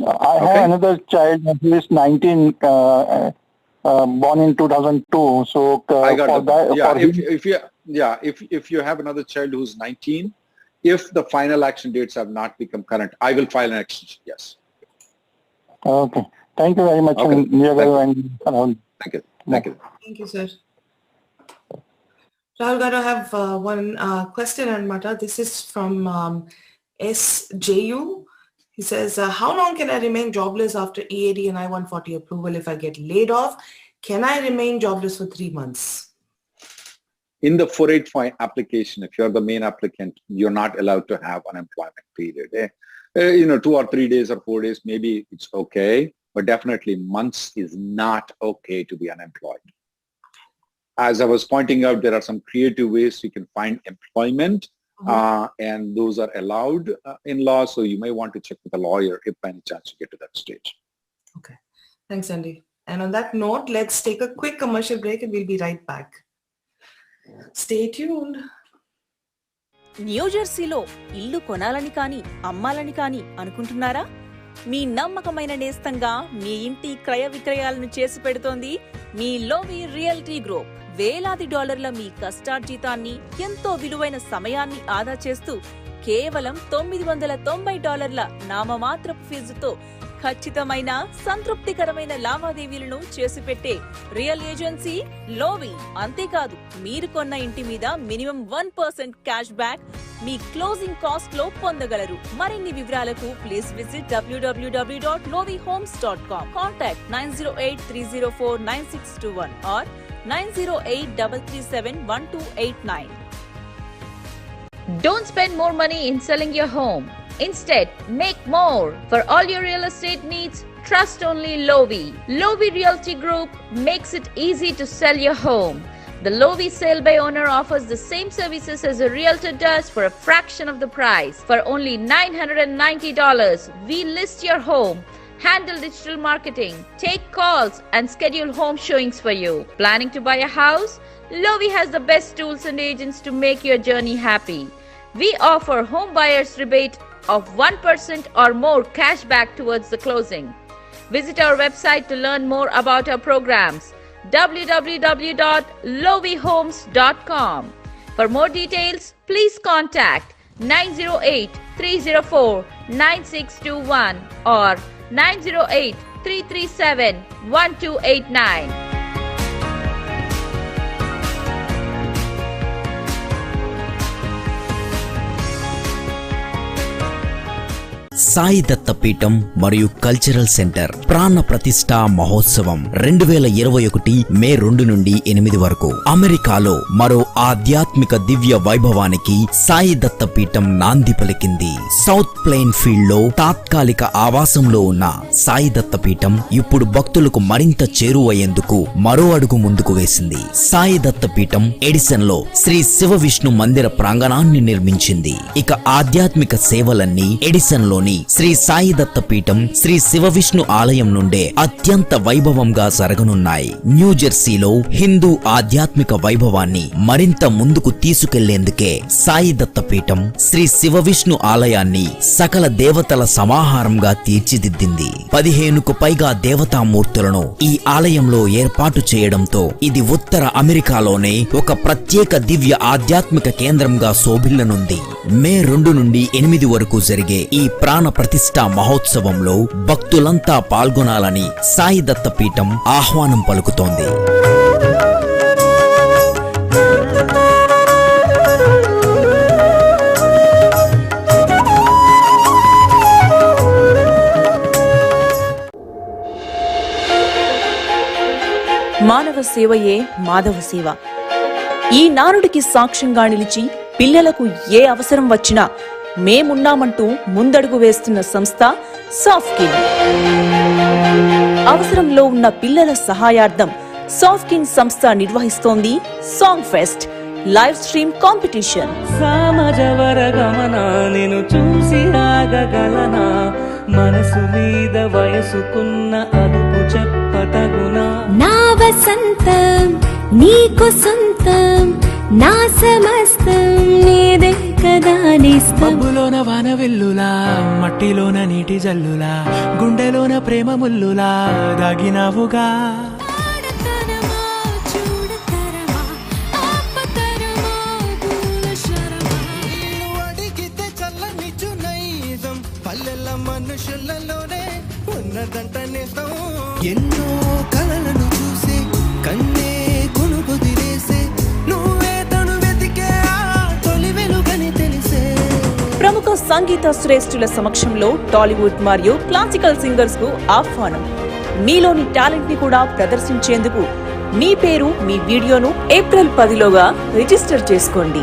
I have another child who is 19, born in 2002. So I got if you have another child who's 19, if the final action dates have not become current, I will file an extension. Yes. Okay. Thank you very much. Okay. Thank you. Thank you. Thank you, sir. Rahul, I have one question on matter. This is from SJU. He says, how long can I remain jobless after EAD and I-140 approval if I get laid off? Can I remain jobless for 3 months? In the 485 application, if you're the main applicant, you're not allowed to have unemployment period. 2 or 3 days or 4 days, maybe it's okay, but definitely months is not okay to be unemployed. As I was pointing out, there are some creative ways you can find employment, and those are allowed in law, so you may want to check with a lawyer if by any chance you get to that stage. Okay. Thanks, Andy. And on that note, let's take a quick commercial break and we'll be right back. Stay tuned. న్యూజెర్సీలో ఇల్లు కొనాలని కానీ అమ్మాలని కానీ అనుకుంటున్నారా? మీ నమ్మకమైన నేస్తంగా మీ ఇంటి క్రయ విక్రయాలను చేసి పెడుతోంది మీ లోవి రియల్టీ గ్రూప్. వేలాది డాలర్ల మీ కష్టార్జితాన్ని, ఎంతో విలువైన సమయాన్ని ఆదా చేస్తూ కేవలం $990 నామమాత్రపు ఫీజుతో ఖచ్చితమైన సంతృప్తికరమైన లావాదేవీలను చేసిపెట్టే రియల్ ఏజెన్సీ లోవి. అంతేకాదు మీరు కొన్న ఇంటి మీద మినిమం 1% క్యాష్ బ్యాక్ మీ క్లోజింగ్ కాస్ట్ లో పొందగలరు. మరిన్ని వివరాలకు please visit www.lovihomes.com. Contact 9083049621 or 9083371289. Don't spend more money in selling your home. Instead, make more. For all your real estate needs, trust only Lovi. Lovi Realty Group makes it easy to sell your home. The Lovi Sale by Owner offers the same services as a realtor does for a fraction of the price. For only $990, we list your home, handle digital marketing, take calls, and schedule home showings for you. Planning to buy a house? Lovi has the best tools and agents to make your journey happy. We offer home buyers rebate of 1% or more cash back towards the closing. Visit our website to learn more about our programs, www.lovihomes.com. For more details, please contact 908-304-9621 or 908-337-1289. Sai Datta Peetham మరియు cultural centre ప్రాణ ప్రతిష్ఠా మహోత్సవం 2021 మే 2 నుండి 8 వరకు అమెరికాలో మరో ఆధ్యాత్మిక దివ్య వైభవానికి సాయి దత్తపీఠం నాంది పలికింది. సౌత్ ప్లెయిన్ ఫీల్డ్ లో తాత్కాలిక ఆవాసంలో ఉన్న సాయి దత్తపీఠం ఇప్పుడు భక్తులకు మరింత చేరువయ్యేందుకు మరో అడుగు ముందుకు వేసింది. సాయి దత్తపీఠం ఎడిసన్ లో శ్రీ శివ విష్ణు మందిర ప్రాంగణాన్ని నిర్మించింది. ఇక ఆధ్యాత్మిక సేవలన్నీ ఎడిసన్ లోని శ్రీ సాయి దత్తపీఠం శ్రీ శివ విష్ణు ఆలయం నుండే అత్యంత వైభవంగా జరగనున్నాయి. న్యూజెర్సీలో హిందూ ఆధ్యాత్మిక వైభవాన్ని మరింత ముందుకు తీసుకెళ్లేందుకే సాయి దత్తపీఠం శ్రీ శివ విష్ణు ఆలయాన్ని సకల దేవతల సమాహారంగా తీర్చిదిద్దింది. 15కు పైగా దేవతామూర్తులను ఈ ఆలయంలో ఏర్పాటు చేయడంతో ఇది ఉత్తర అమెరికాలోనే ఒక ప్రత్యేక దివ్య ఆధ్యాత్మిక కేంద్రంగా శోభిల్లనుంది. మే 2 నుండి 8 వరకు జరిగే ఈ ప్రాణ ప్రతిష్ఠా మహోత్సవంలో భక్తులంతా పాల్గొనాలని సాయి దత్తపీఠం ఆహ్వానం పలుకుతోంది. మానవ సేవయే మాధవ సేవ. ఈ నానుడికి సాక్ష్యంగా నిలిచి పిల్లలకు ఏ అవసరం వచ్చినా మేమున్నామంటూ ముందడుగు వేస్తున్న సంస్థ సాఫ్ట్కిన్. అవసరంలో ఉన్న పిల్లల సహాయార్థం సాఫ్ట్కిన్ సంస్థ నిర్వహిస్తోంది song fest live stream competition. Samajavaragamana నేను చూసి ఆగగలనా, మనసు మీద వయసుకున్న అదుపు చెప్పతగునా. నా వసంతం నీకు సొంతం, నా సమస్తం నీదే కదా నేస్తం. మబ్బులోన వాన వెల్లులా, మట్టిలోన నీటి జల్లులా, గుండెలోన ప్రేమ ముల్లులా దాగినావుగా. అడిగితే చల్లని చునైజం పల్లెల మనుషులలోనే ఉన్నదంట నేస్తం. ఎన్నో కలలను చూసే కన్నే కొనుగొదిలేసే నువ్వే తను వెతికే తొలి వెలుగని తెలిసే. ప్రముఖ సంగీత శ్రేష్ఠుల సమక్షంలో టాలీవుడ్ మరియు క్లాసికల్ సింగర్స్ కు ఆహ్వానం. మీలోని టాలెంట్ ని కూడా ప్రదర్శించేందుకు మీ పేరు మీ వీడియోను ఏప్రిల్ 10లోగా రిజిస్టర్ చేసుకోండి.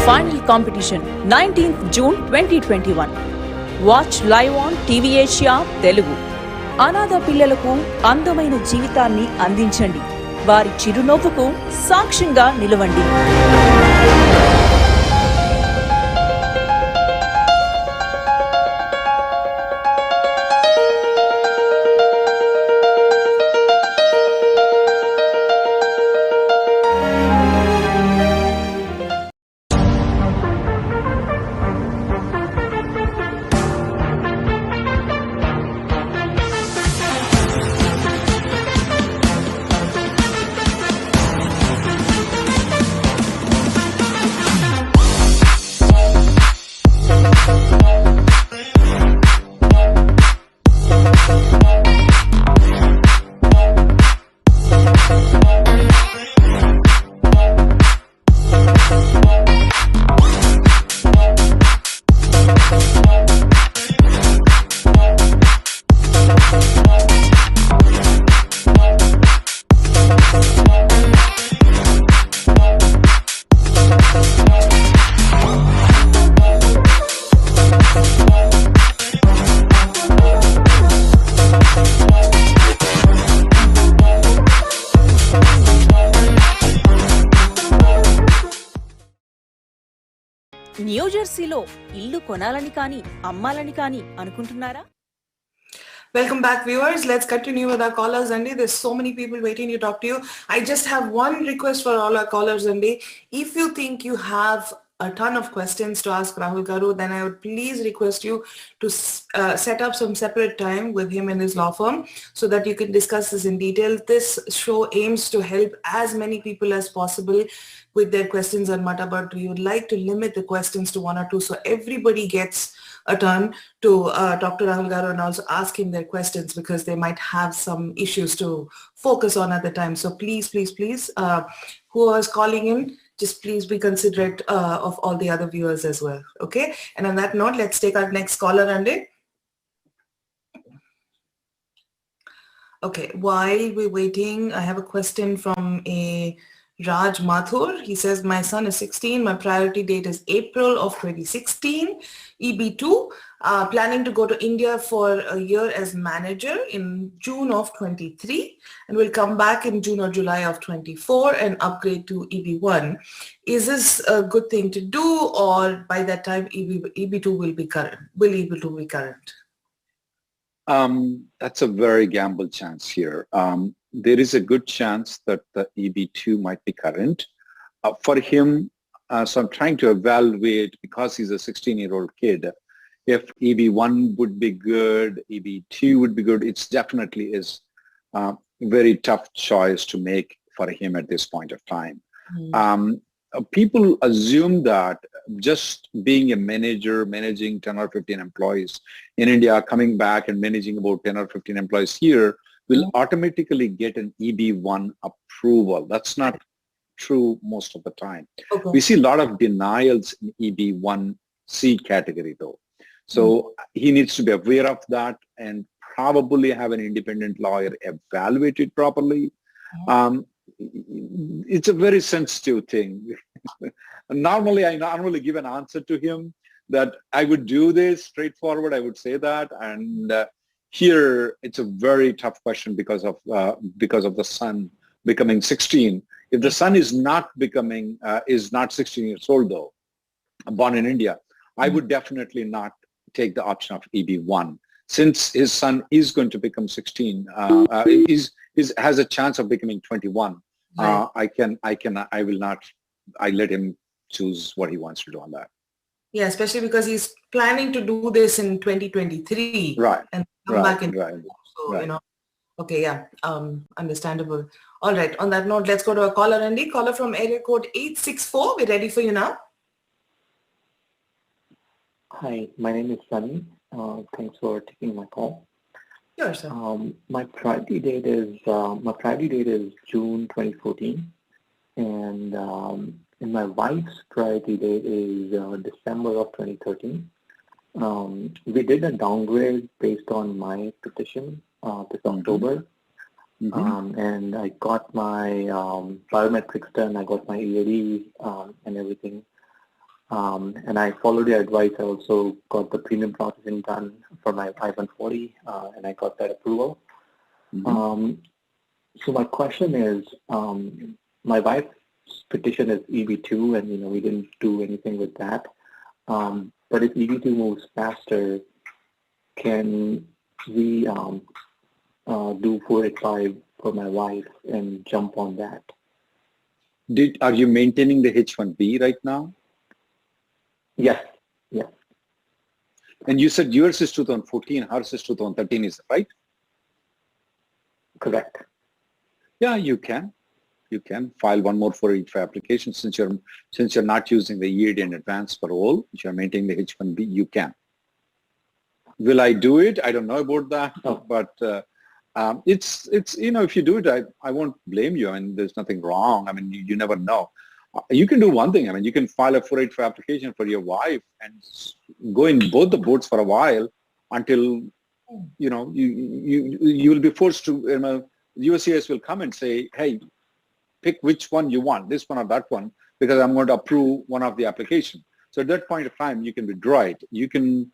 Final competition 19th June 2021. Watch live on TVASIA Telugu. అనాథ పిల్లలకు అందమైన జీవితాన్ని అందించండి. వారి చిరునవ్వుకు సాక్ష్యంగా నిలవండి. న్యూజెర్సీలో ఇల్లు కొనాలని కానీ అమ్మాలని కానీ అనుకుంటున్నారా? Welcome back, viewers. Let's continue with our callers, Andy. There's so many people waiting to talk to you. I just have one request for all our callers, Andy. If you think you have a ton of questions to ask Rahul Garu, then I would please request you to set up some separate time with him and his law firm so that you can discuss this in detail. This show aims to help as many people as possible with their questions on Mata, but we would like to limit the questions to one or two so everybody gets a turn to talk to Rahul Garu and also ask him their questions because they might have some issues to focus on at the time. So please, who is calling in, just please be considerate of all the other viewers as well. Okay. And on that note, let's take our next caller, Andy. Okay. While we're waiting, I have a question from a Raj Mathur. He says, my son is 16. My priority date is April of 2016. EB2. Planning to go to India for a year as manager in June of 23 and will come back in June or July of 24 and upgrade to EB1. Is this a good thing to do, or by that time EB2 will be current? Will EB2 be current? That's a very gamble chance here. There is a good chance that the EB2 might be current. For him, so I'm trying to evaluate, because he's a 16-year-old kid, if EB1 would be good, EB2 would be good. It's definitely is a very tough choice to make for him at this point of time. People assume that just being a manager, managing 10 or 15 employees in India, coming back and managing about 10 or 15 employees here will automatically get an EB1 approval. That's not true most of the time. Okay. We see a lot of denials in EB1C category though. So he needs to be aware of that and probably have an independent lawyer evaluate it properly. It's a very sensitive thing. Normally, I give an answer to him that I would do this straightforward. I would say that. And here, it's a very tough question because of the son becoming 16. If the son is not 16 years old though, born in India, I would definitely not take the option of EB1. Since his son is going to become 16, has a chance of becoming 21. I let him choose what he wants to do on that. Yeah, especially because he's planning to do this in 2023. Right. And come back in. Right. So, you know, okay, yeah, understandable. All right, on that note, let's go to a caller, Andy. Caller from area code 864. We're ready for you now. Hi, my name is Sunny. Thanks for taking my call. Sure, sir. My priority date is June 2014, and my wife's priority date is December of 2013. We did a downgrade based on my petition this October, and I got my biometrics done. I got my EAD and everything. And I followed your advice. I also got the premium processing done for my I-140, and I got that approval. So my question is, my wife's petition is EB2, and we didn't do anything with that. But if EB2 moves faster, can we do 485 for my wife and jump on that? Are you maintaining the H-1B right now? Yes. And you said yours is 2014, hers is 2013, is that right? Correct. Yeah, you can. You can file one more 485 application since you're not using the EAD in advance parole. If you're maintaining the H-1B, you can. Will I do it? I don't know about that, but it's if you do it, I won't blame you. I mean, there's nothing wrong. I mean, you never know. You can do one thing. I mean, you can file a 485 application for your wife and go in both the boards for a while until, you will be forced to, USCIS will come and say, hey, pick which one you want, this one or that one, because I'm going to approve one of the application. So at that point of time, you can withdraw it. You can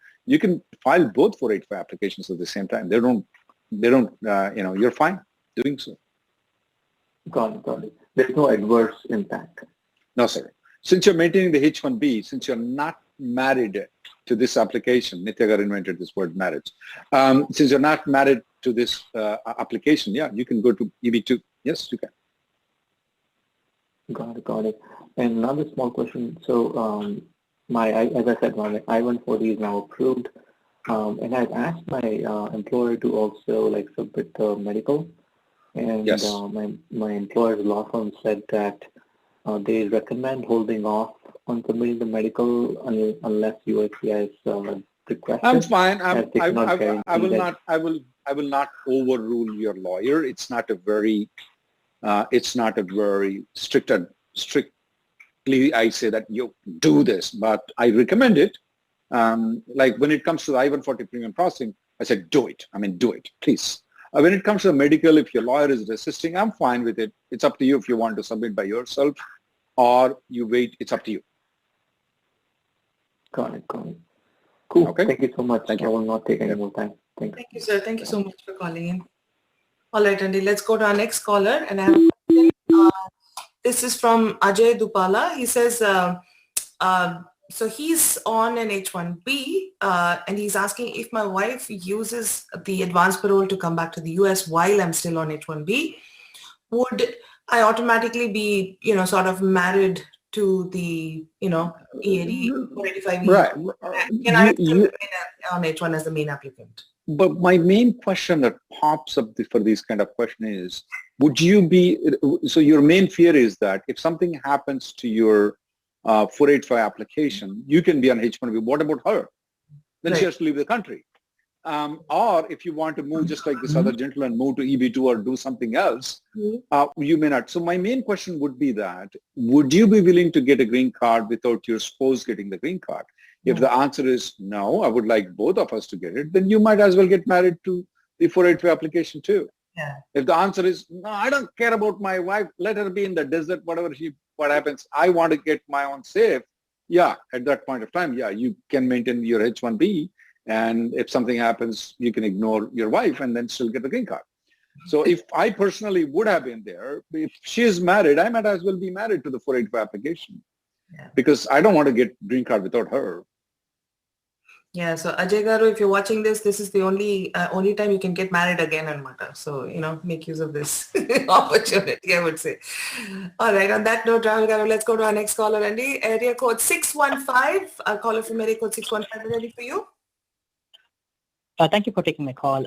file both 485 applications at the same time. They don't, you're fine doing so. Got it. There's no adverse impact. No, sir. Since you're maintaining the H-1B, since you're not married to this application, 𝗧𝗑𝗪 invented this word marriage. Since you're not married to this application, yeah, you can go to EB2. Yes, you can. Got it. And another small question. So, as I said, my I-140 is now approved, and I've asked my employer to also like submit the medical, and yes. My employer's law firm said that they recommend holding off on submitting the medical unless USCIS requested. I'm fine. I will not overrule your lawyer. It's not a very strictly I say that you do this, but I recommend it. Like when it comes to the I-140 premium processing, I said do it. I mean, do it, please. When it comes to the medical, if your lawyer is resisting, I'm fine with it. It's up to you if you want to submit by yourself or you wait. It's up to you. Got it. Cool. Okay. Thank you so much. Thank you. I will not take any more time. Thank you. Thank you, sir. Thank you so much for calling in. All right, Andy, let's go to our next caller. And I have a question. This is from Ajay Dupala. He says, so he's on an H-1B and he's asking if my wife uses the advance parole to come back to the US while I'm still on H-1B, would I automatically be, sort of married to the, EAD 485? Right. Can I remain on H-1 as the main applicant? But my main question that pops up for these kind of question is, would you be, so your main fear is that if something happens to your 485 application, you can be on H-1B. What about her? Then she has to leave the country. Or if you want to move just like this other gentleman, move to EB2 or do something else, you may not. So my main question would be that, would you be willing to get a green card without your spouse getting the green card? If the answer is no, I would like both of us to get it, then you might as well get married to the 485 application too. Yeah. If the answer is, no, I don't care about my wife, let her be in the desert, what happens, I want to get my own safe. Yeah, at that point of time, yeah, you can maintain your H-1B. And if something happens, you can ignore your wife and then still get the green card. So if I personally would have been there, if she is married, I might as well be married to the 485 application because I don't want to get green card without her. Yeah, so Ajay Garu, if you're watching this, this is the only time you can get married again in Mata. So, make use of this opportunity, I would say. All right, on that note, Rahul Garu, let's go to our next caller, Andy. Area code 615. A caller from area code 615 is ready for you. Thank you for taking my call.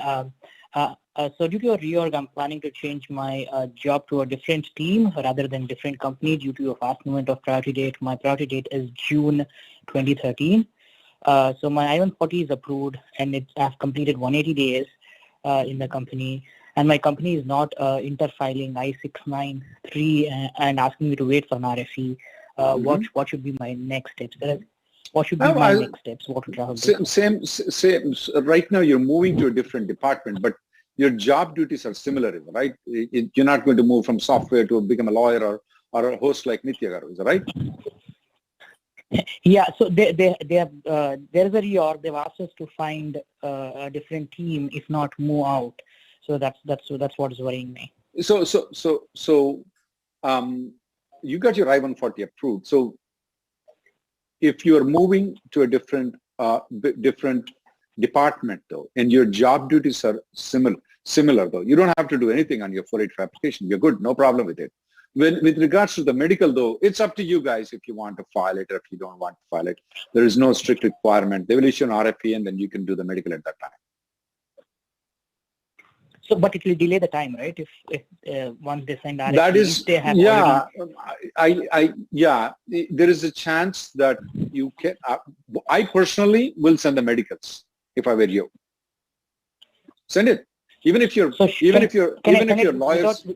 So due to a reorg, I'm planning to change my job to a different team rather than different company due to a fast movement of priority date. My priority date is June 2013. So my I-140 is approved and I've completed 180 days in the company. And my company is not interfiling I-693 and asking me to wait for an RFE. What should be my next steps? What should be my next steps? What would Rahul do? Same. Right now, you're moving to a different department, but your job duties are similar, right? You're not going to move from software to become a lawyer or a host like 𝗧𝗑𝗪, is that right? Yeah. So there's a reorg. They've asked us to find a different team, if not move out. So that's what is worrying me. So you got your I-140 approved. So if you are moving to a different department though, and your job duties are similar though, you don't have to do anything on your 485 application. You're good, no problem with it. With regards to the medical though, it's up to you guys if you want to file it or if you don't want to file it. There is no strict requirement. They will issue an RFP and then you can do the medical at that time. So, but it will delay the time, right? If once they send RFP, that is, they have there is a chance that you can. I personally will send the medicals if I were you. Send it, even if you're lawyers.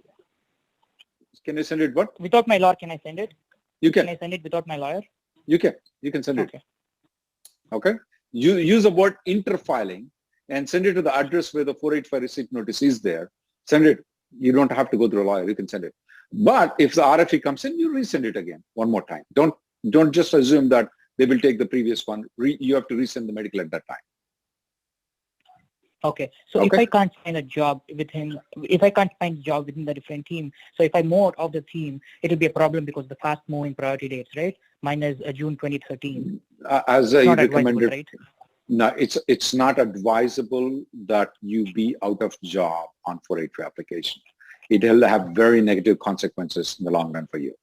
Can you send it? What? Without my lawyer, can I send it? You can. Can I send it without my lawyer? You can send it. Okay. You use the word interfiling and send it to the address where the 485 receipt notice is there. Send it. You don't have to go through a lawyer. You can send it. But if the RFE comes in, you resend it again one more time. Don't just assume that they will take the previous one. You have to resend the medical at that time. Okay. So if I can't find a job within, if I can't find a job within the different team, so if I move out of the team, it will be a problem because the fast moving priority dates, right? Mine is June 2013. As I recommended, right? no, it's not advisable that you be out of job on 483 application. It will have very negative consequences in the long run for you.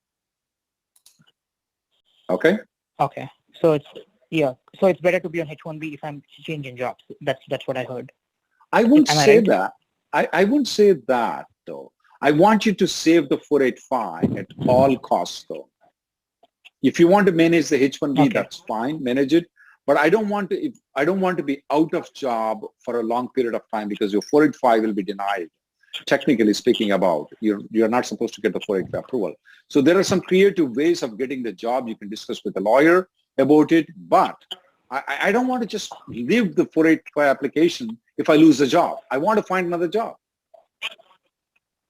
Okay? Okay. So it's, yeah. So it's better to be on H1B if I'm changing jobs. That's what I heard. I wouldn't Am I say right? that. I wouldn't say that though. I want you to save the 485 at all costs though. If you want to manage the H1B, that's fine, manage it. But I don't want to be out of job for a long period of time because your 485 will be denied. Technically speaking about, you're not supposed to get the 485 approval. So there are some creative ways of getting the job. You can discuss with a lawyer about it, but I don't want to just leave the 485 application if I lose the job. I want to find another job.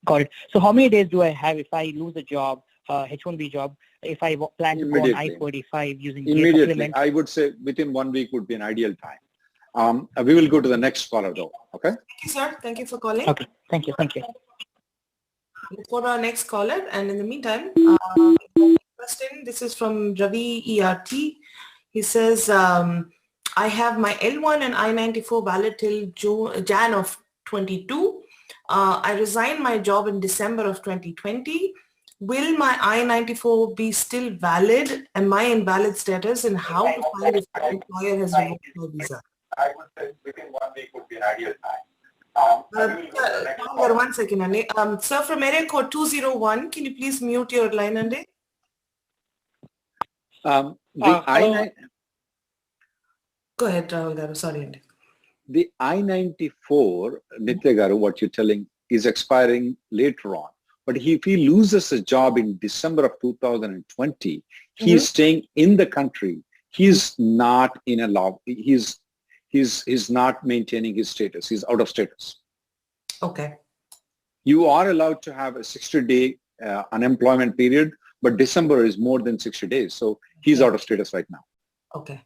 Got it. So how many days do I have if I lose a job, H1B job, if I plan to go on I-45 using Immediately. I would say within 1 week would be an ideal time. We will go to the next caller though, okay? Thank you, sir. Thank you for calling. Okay. Thank you. Thank you. For our next caller, and in the meantime, question, this is from Ravi ERT. He says, I have my L1 and I-94 valid till Jan of 22. I resigned my job in December of 2020. Will my I-94 be still valid? Am I in valid status? And how to find if the employer has revoked my visa? I would say within 1 week would be an ideal time. 1 second, Andy. Sir, from area code 201, can you please mute your line, Andy? The I-9... Go ahead, Rahul Garu. Sorry, Andy. The I-94, Nitya Garu, what you're telling, is expiring later on. But if he loses a job in December of 2020, he's staying in the country. He's not in a law. He's not maintaining his status. He's out of status. Okay. You are allowed to have a 60-day unemployment period, but December is more than 60 days. So he's out of status right now. Okay.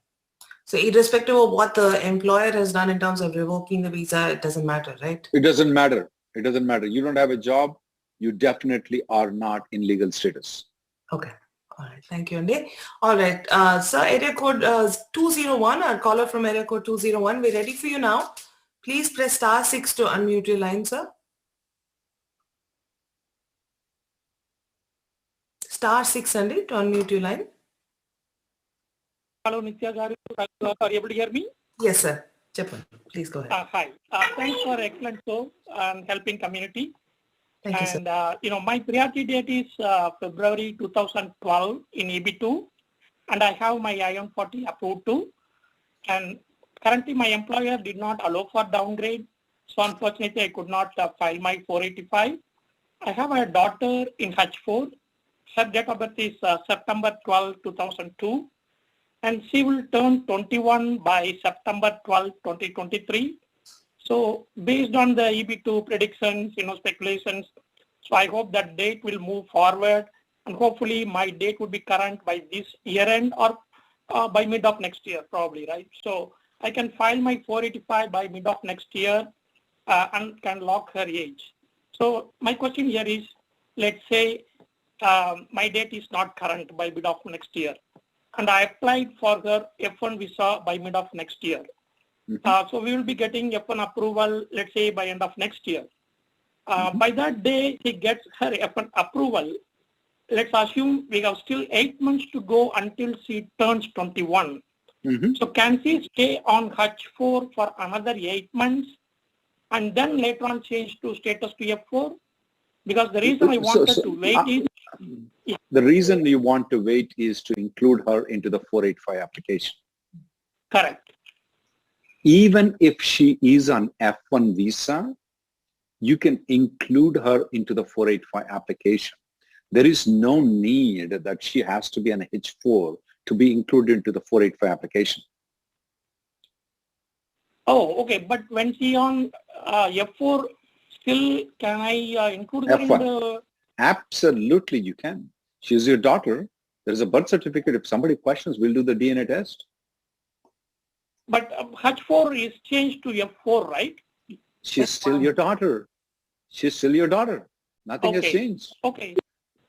So irrespective of what the employer has done in terms of revoking the visa, it doesn't matter, right? It doesn't matter. It doesn't matter. You don't have a job. You definitely are not in legal status. Okay. All right. Thank you, Andy. All right. Sir, area code 201, our caller from area code 201. We're ready for you now. Please press *6 to unmute your line, sir. *6, Andy, to unmute your line. Hello, Nitya Garu. Are you able to hear me? Yes, sir. Chapman, please go ahead. Hi. Thanks for excellent show and helping community. Thank you, sir. And, my priority date is February 2012 in EB2, and I have my I-140 approved too. And currently, my employer did not allow for downgrade, so unfortunately, I could not file my 485. I have a daughter in H4. Her date of birth is September 12, 2002, and she will turn 21 by September 12, 2023. So based on the EB2 predictions, speculations, so I hope that date will move forward, and hopefully my date would be current by this year end or by mid of next year, probably, right? So I can file my 485 by mid of next year and can lock her age. So my question here is, let's say my date is not current by mid of next year, and I applied for her F1 visa by mid of next year. So we will be getting F1 approval, let's say by end of next year. By that day, she gets her F1 approval. Let's assume we have still 8 months to go until she turns 21. So can she stay on H4 for another 8 months and then later on change to status to F4? Because the reason I wanted to wait is... The reason you want to wait is to include her into the 485 application. Correct. Even if she is on F1 visa, you can include her into the 485 application. There is no need that she has to be on H4 to be included into the 485 application. Oh, okay. But when she on F4, still can I include her F1. in the... Absolutely, you can. She's your daughter. There's a birth certificate. If somebody questions, we'll do the DNA test. But H4 is changed to F4, right? She's still your daughter. She's still your daughter. Nothing has changed. Okay.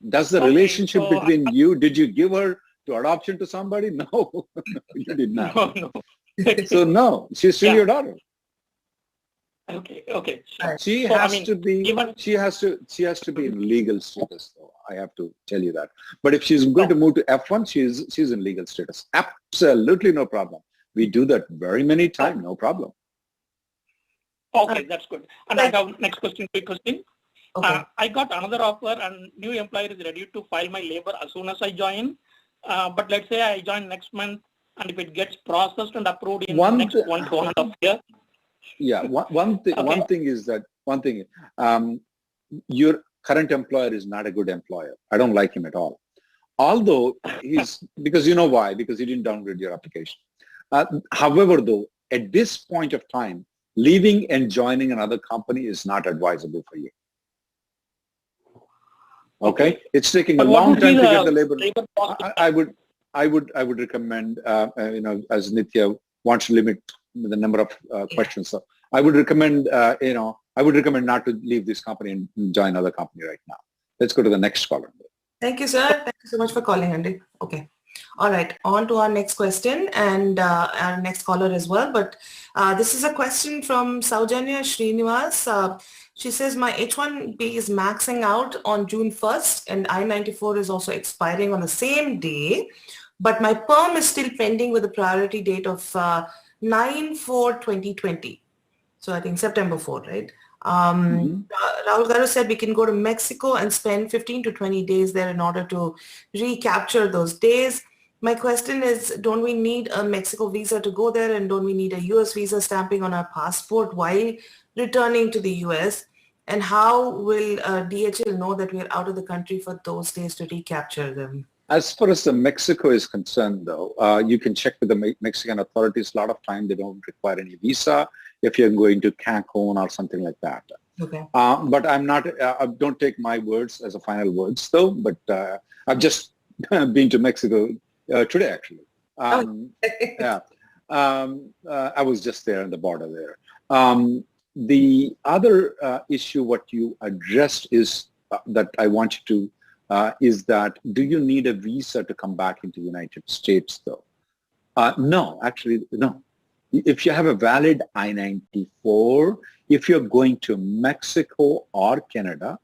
Does the relationship between you, did you give her to adoption to somebody? No, you did not. No. So no, she's still your daughter. Okay. Sure. She has to be in legal status, though. I have to tell you that. But if she's going to move to F1, she's in legal status. Absolutely no problem. We do that very many times, no problem. Okay, that's good. And I have next question, quick question. Okay. I got another offer and new employer is ready to file my labor as soon as I join. But let's say I join next month, and if it gets processed and approved in next 1 to 1.5 years. Yeah, one thing is that your current employer is not a good employer. I don't like him at all. Although because you know why? Because he didn't downgrade your application. However, though, at this point of time, leaving and joining another company is not advisable for you. Okay, it's taking a long time to get the labor. I would recommend, as Nithya wants to limit the number of questions. So I would recommend, not to leave this company and join another company right now. Let's go to the next caller. Thank you, sir. Thank you so much for calling, Andy. Okay. All right. On to our next question and our next caller as well. But this is a question from 𝗧𝗔𝗟𝗞 she says, my H1B is maxing out on June 1st and I-94 is also expiring on the same day. But my perm is still pending with a priority date of 9/4/2020. So I think September 4, right? Rahul Garu said we can go to Mexico and spend 15 to 20 days there in order to recapture those days. My question is, don't we need a Mexico visa to go there, and don't we need a US visa stamping on our passport while returning to the US? And how will DHL know that we're out of the country for those days to recapture them? As far as the Mexico is concerned, though, you can check with the Mexican authorities. A lot of time they don't require any visa if you're going to Cancun or something like that. Okay. But I'm not, don't take my words as a final words, though, but I've just been to Mexico today, actually. I was just there on the border there. The other issue what you addressed is that I want you to is that, do you need a visa to come back into the United States, though? No, actually, no. If you have a valid I-94, if you're going to Mexico or Canada,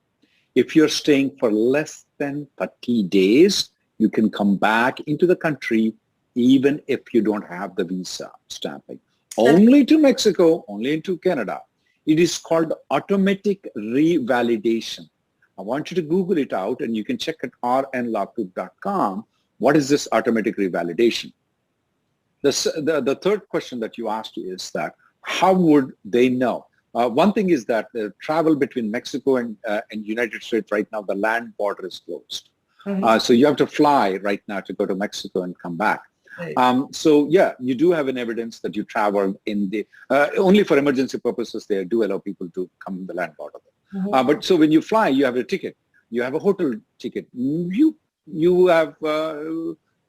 if you're staying for less than 30 days, you can come back into the country even if you don't have the visa stamping. Only to Mexico, only into Canada. It is called automatic revalidation. I want you to Google it out, and you can check at rnlawproof.com. What is this automatic revalidation? The third question that you asked is that, how would they know? One thing is that the travel between Mexico and United States right now, the land border is closed. So you have to fly right now to go to Mexico and come back. Right. So yeah, you do have an evidence that you traveled in the, only for emergency purposes, they do allow people to come in the land border. But so when you fly, you have a ticket, you have a hotel ticket, you have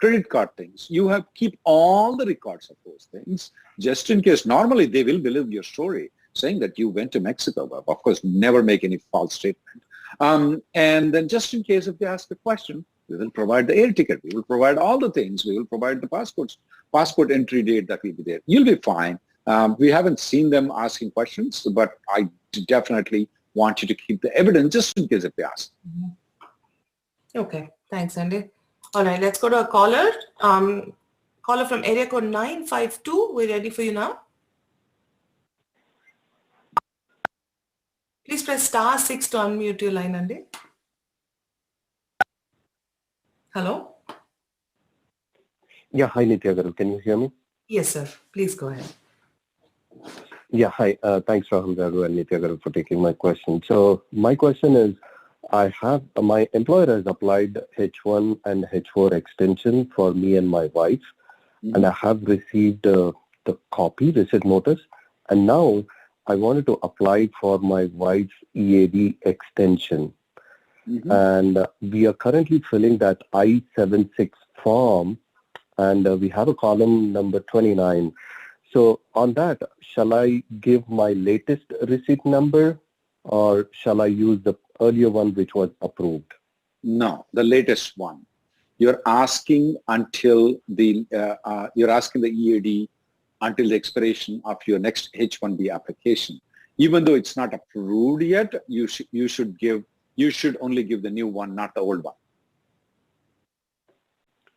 credit card things, you have keep all the records of those things, just in case. Normally they will believe your story saying that you went to Mexico, but of course never make any false statement. And then just in case if they ask a question, we will provide the air ticket, we will provide all the things, we will provide the passport entry date that will be there. You'll be fine. We haven't seen them asking questions, but I definitely want you to keep the evidence just in case if they ask. Okay, thanks, Andy. All right, let's go to a caller. Caller from area code 952. We're ready for you now. Please press *6 to unmute your line, Andy. Hello? Yeah, hi Nithya Garu. Can you hear me? Yes, sir. Please go ahead. Yeah, hi. Thanks, Rahul Garu and Nithya Garu, for taking my question. So my question is, my employer has applied H1 and H4 extension for me and my wife, and I have received the copy, receipt notice, and now I wanted to apply for my wife's EAD extension. And we are currently filling that I-76 form, and we have a column number 29. So on that, shall I give my latest receipt number or shall I use the earlier one which was approved? No, the latest one. You're asking until the EAD until the expiration of your next H-1B application. Even though it's not approved yet, you should only give the new one, not the old one.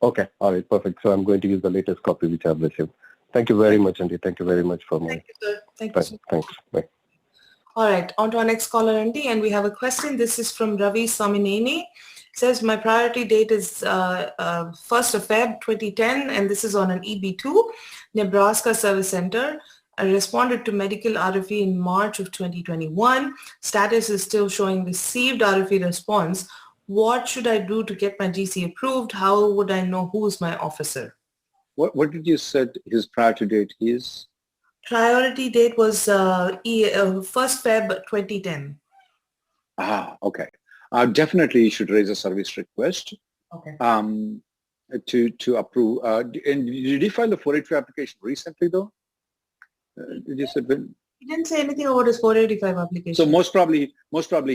Okay, all right, perfect. So I'm going to use the latest copy which I've received. Thank you very much, Andy. Thank you very much for my. Thank you, sir. Thank you, sir. Thanks. Bye. All right, on to our next caller, Andy, and we have a question. This is from Ravi Samineni. Says my priority date is 1st of Feb 2010, and this is on an EB2, Nebraska Service Center. I responded to medical RFE in March of 2021. Status is still showing received RFE response. What should I do to get my GC approved? How would I know who's my officer? What did you say his priority date is? Priority date was 1st Feb 2010. Ah, okay. Definitely you should raise a service request. Okay. To approve. And did you file the 485 application recently though? Did you say when? He didn't say anything about his 485 application. So most probably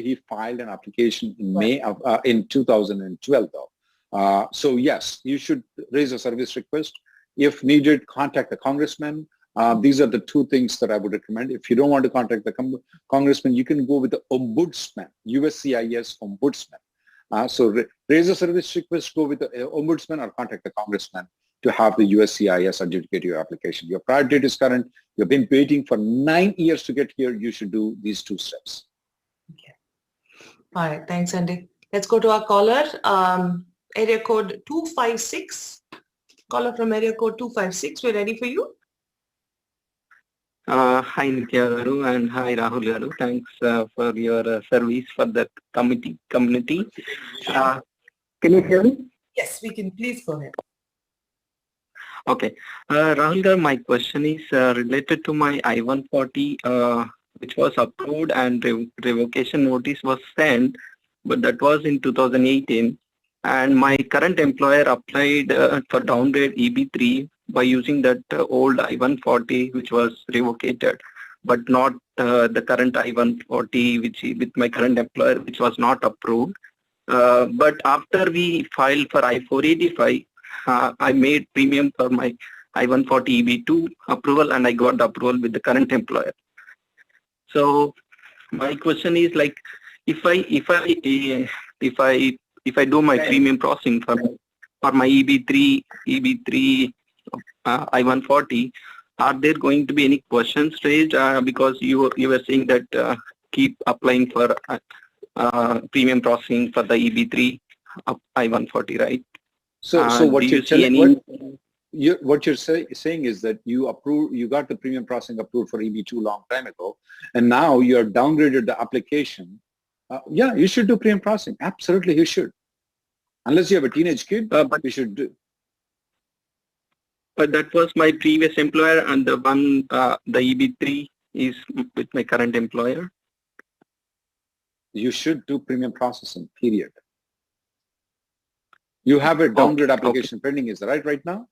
he filed an application in May of in 2012 though. So yes, you should raise a service request. If needed, contact the congressman. These are the two things that I would recommend. If you don't want to contact the congressman, you can go with the ombudsman, USCIS ombudsman. So raise a service request, go with the ombudsman or contact the congressman to have the USCIS adjudicate your application. Your priority date is current. You've been waiting for 9 years to get here. You should do these two steps. Okay. All right. Thanks, Andy. Let's go to our caller. Area code 256. Caller from area code 256. We're ready for you. Hi Nitya Garu and hi Rahul Garu. Thanks for your service for the community. Can you hear me? Yes, we can. Please go ahead. Okay. Rahul Garu, my question is related to my I-140 which was approved and revocation notice was sent, but that was in 2018. And my current employer applied for downgrade EB3 by using that old I-140 which was revocated, but not the current I-140 with my current employer which was not approved. But after we filed for I-485, I made premium for my I-140 EB2 approval and I got the approval with the current employer. So my question is like, if I do my premium processing for my EB3 I-140, are there going to be any questions raised? Because you were saying that keep applying for premium processing for the EB3 I-140, right? So what you're saying is that you got the premium processing approved for EB2 long time ago, and now you are downgraded the application. Yeah, you should do premium processing. Absolutely, you should. Unless you have a teenage kid, but you should do. But that was my previous employer, and the one, the EB3 is with my current employer. You should do premium processing, period. You have a downgrade application pending, is that right now?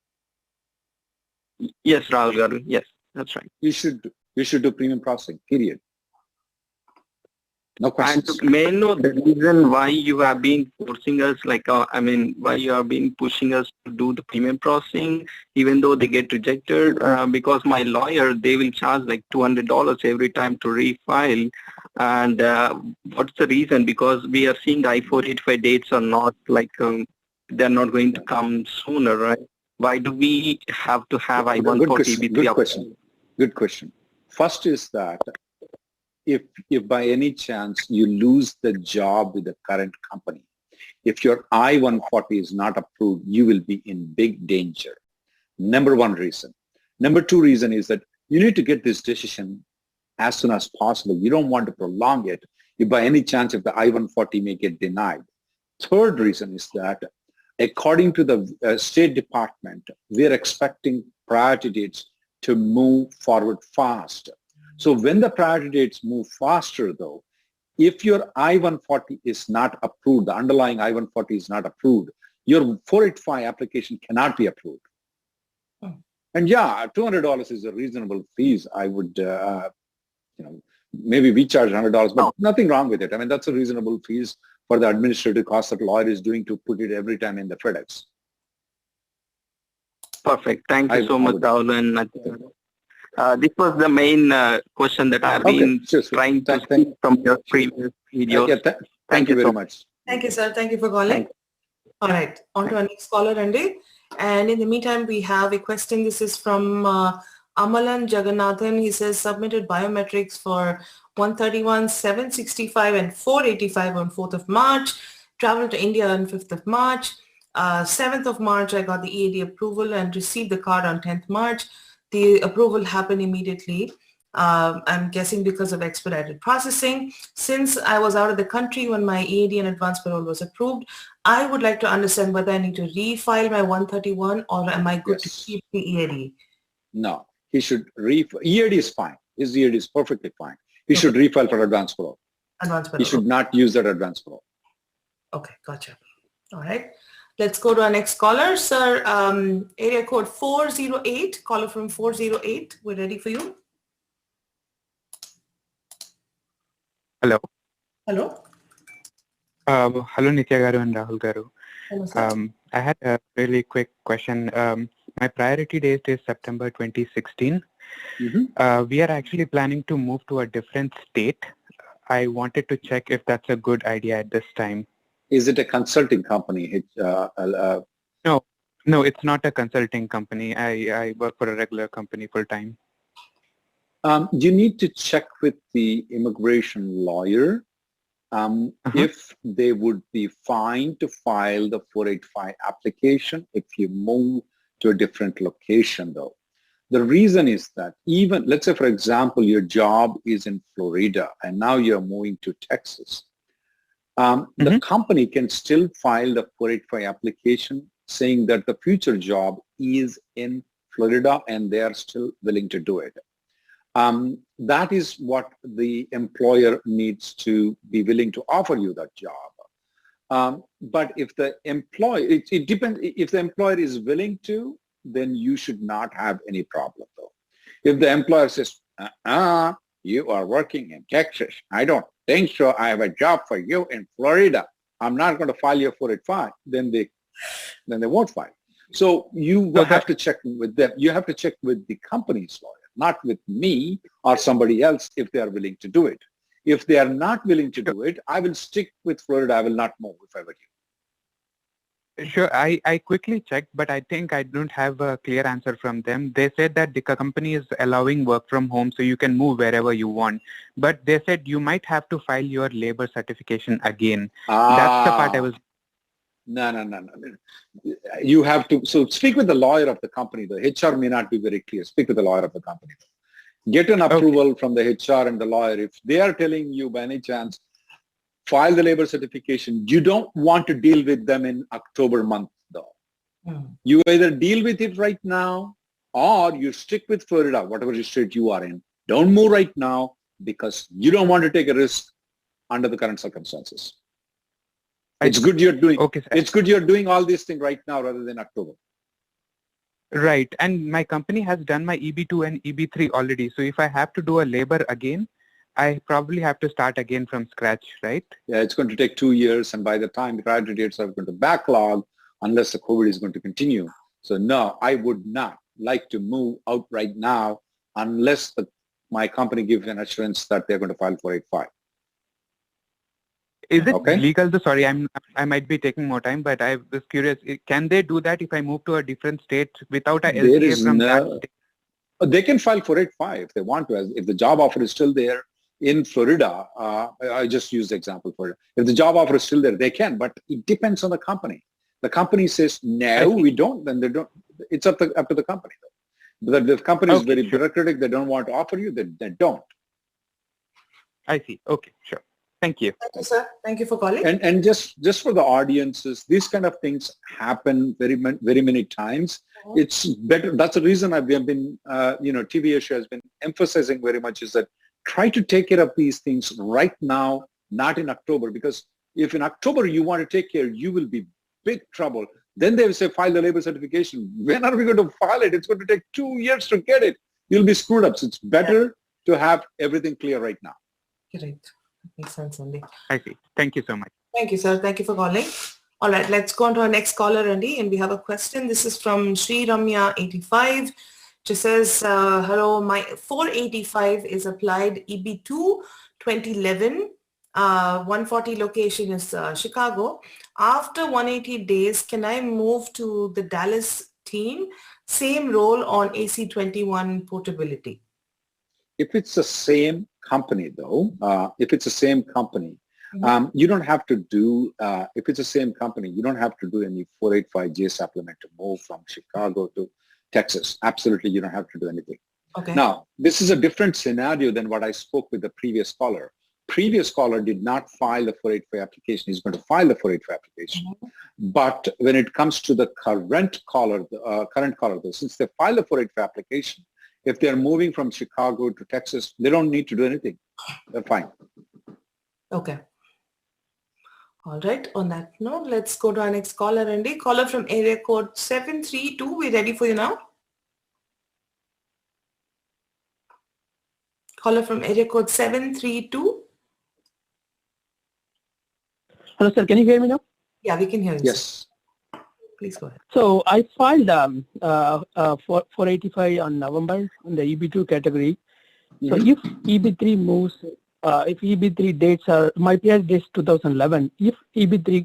Yes, Rahul Garu. Yes, that's right. You should do premium processing, period. No questions. And may I know the reason why you have been forcing us, like, why you have been pushing us to do the premium processing, even though they get rejected? Because my lawyer, they will charge like $200 every time to refile. And what's the reason? Because we are seeing the I-485 dates are not like, they're not going to come sooner, right? Why do we have to have I-140? Good question. First is that if by any chance you lose the job with the current company, if your I-140 is not approved, you will be in big danger. Number one reason. Number two reason is that you need to get this decision as soon as possible. You don't want to prolong it if by any chance if the I-140 may get denied. Third reason is that according to the State Department, we are expecting priority dates to move forward fast. So when the priority dates move faster though, if your I-140 is not approved, the underlying I-140 is not approved, your 485 application cannot be approved. And yeah, $200 is a reasonable fees. I would, maybe we charge $100, but nothing wrong with it. I mean, that's a reasonable fees for the administrative cost that lawyer is doing to put it every time in the FedEx. Perfect. Thank you so much, Rahul. And this was the main question that I've been trying to see from your previous videos. Thank you very much. Thank you, sir. Thank you for calling. All right, on to our next caller, Randy. And in the meantime, we have a question. This is from Amalan Jagannathan. He says, submitted biometrics for 131, 765 and 485 on 4th of March. Traveled to India on 5th of March. 7th of March, I got the EAD approval and received the card on 10th March. The approval happened immediately. I'm guessing because of expedited processing. Since I was out of the country when my EAD and advance parole was approved, I would like to understand whether I need to refile my 131 or am I good to keep the EAD? No, he should refile. EAD is fine. His EAD is perfectly fine. He should refile for advance parole. Advance parole. He should not use that advance parole. Okay, gotcha. All right. Let's go to our next caller. Sir, area code 408, caller from 408. We're ready for you. Hello. Hello. Hello, Nithya Garu and Rahul Garu. Hello, sir. I had a really quick question. My priority date is September 2016. We are actually planning to move to a different state. I wanted to check if that's a good idea at this time. Is it a consulting company? No, it's not a consulting company. I work for a regular company full time. You need to check with the immigration lawyer if they would be fine to file the 485 application if you move to a different location though. The reason is that even, let's say for example, your job is in Florida and now you're moving to Texas. The company can still file the 485 application saying that the future job is in Florida and they are still willing to do it. That is what the employer needs to be willing to offer you that job. But if the employer, it depends, if the employer is willing to, then you should not have any problem though. If the employer says, you are working in Texas, I don't think so, I have a job for you in Florida, I'm not going to file your 485, then they won't file. So you have to check with them. You have to check with the company's lawyer, not with me or somebody else if they are willing to do it. If they are not willing to do it, I will stick with Florida. I will not move if I were you. Sure, I quickly checked, but I think I don't have a clear answer from them. They said that the company is allowing work from home so you can move wherever you want. But they said you might have to file your labor certification again. That's the part I was... No. You have to, so speak with the lawyer of the company. The HR may not be very clear. Speak with the lawyer of the company. Get an approval from the HR and the lawyer. If they are telling you by any chance, file the labor certification, you don't want to deal with them in October month though. You either deal with it right now or you stick with Florida, whatever state you are in. Don't move right now because you don't want to take a risk under the current circumstances. It's good you're doing. It's good you're doing all these things right now rather than October. Right, and my company has done my EB2 and EB3 already. So if I have to do a labor again, I probably have to start again from scratch, right? Yeah, it's going to take 2 years, and by the time the priority dates are going to backlog, unless the COVID is going to continue. So no, I would not like to move out right now unless my company gives an assurance that they're going to file 485. Is it legal? Sorry, I might be taking more time, but I was curious. Can they do that if I move to a different state without a LCA from that state? They can file 485 if they want to. If the job offer is still there in Florida, I just use the example for it. If the job offer is still there, they can, but it depends on the company. The company says, no, we don't, then they don't. It's up to the company. But the company is very bureaucratic. They don't want to offer you, they don't. I see. Okay, sure. Thank you. Thank you, sir. Thank you for calling. And just for the audiences, these kind of things happen very many times. It's better. That's the reason I've been, TVASIA has been emphasizing very much is that try to take care of these things right now, not in October, because if in October you want to take care, you will be big trouble. Then they will say, file the labor certification. When are we going to file it? It's going to take 2 years to get it. You'll be screwed up. So it's better to have everything clear right now. Correct. Makes sense, Andy. I see. Thank you so much. Thank you, sir. Thank you for calling. All right, let's go on to our next caller, Andy. And we have a question. This is from Sri Ramya 85. She says, hello, my 485 is applied EB2 2011. 140 location is Chicago. After 180 days, can I move to the Dallas team? Same role on AC21 portability. If it's the same company though, if it's the same company, you don't have to do, if it's the same company, you don't have to do any 485J supplement to move from Chicago to Texas. Absolutely, you don't have to do anything. Okay. Now, this is a different scenario than what I spoke with the previous caller. Previous caller did not file the 485 application. He's going to file the 485 application. But when it comes to the current caller, though, since they filed the 485 application, if they're moving from Chicago to Texas, they don't need to do anything. They're fine. Okay. All right. On that note, let's go to our next caller, Andy. Caller from area code 732. We're ready for you now. Caller from area code 732. Hello, sir. Can you hear me now? Yeah, we can hear you. Yes. Please go ahead. So I filed 485 on November in the EB2 category. So if EB3 moves, if EB3 dates are, my PS dates 2011, if EB3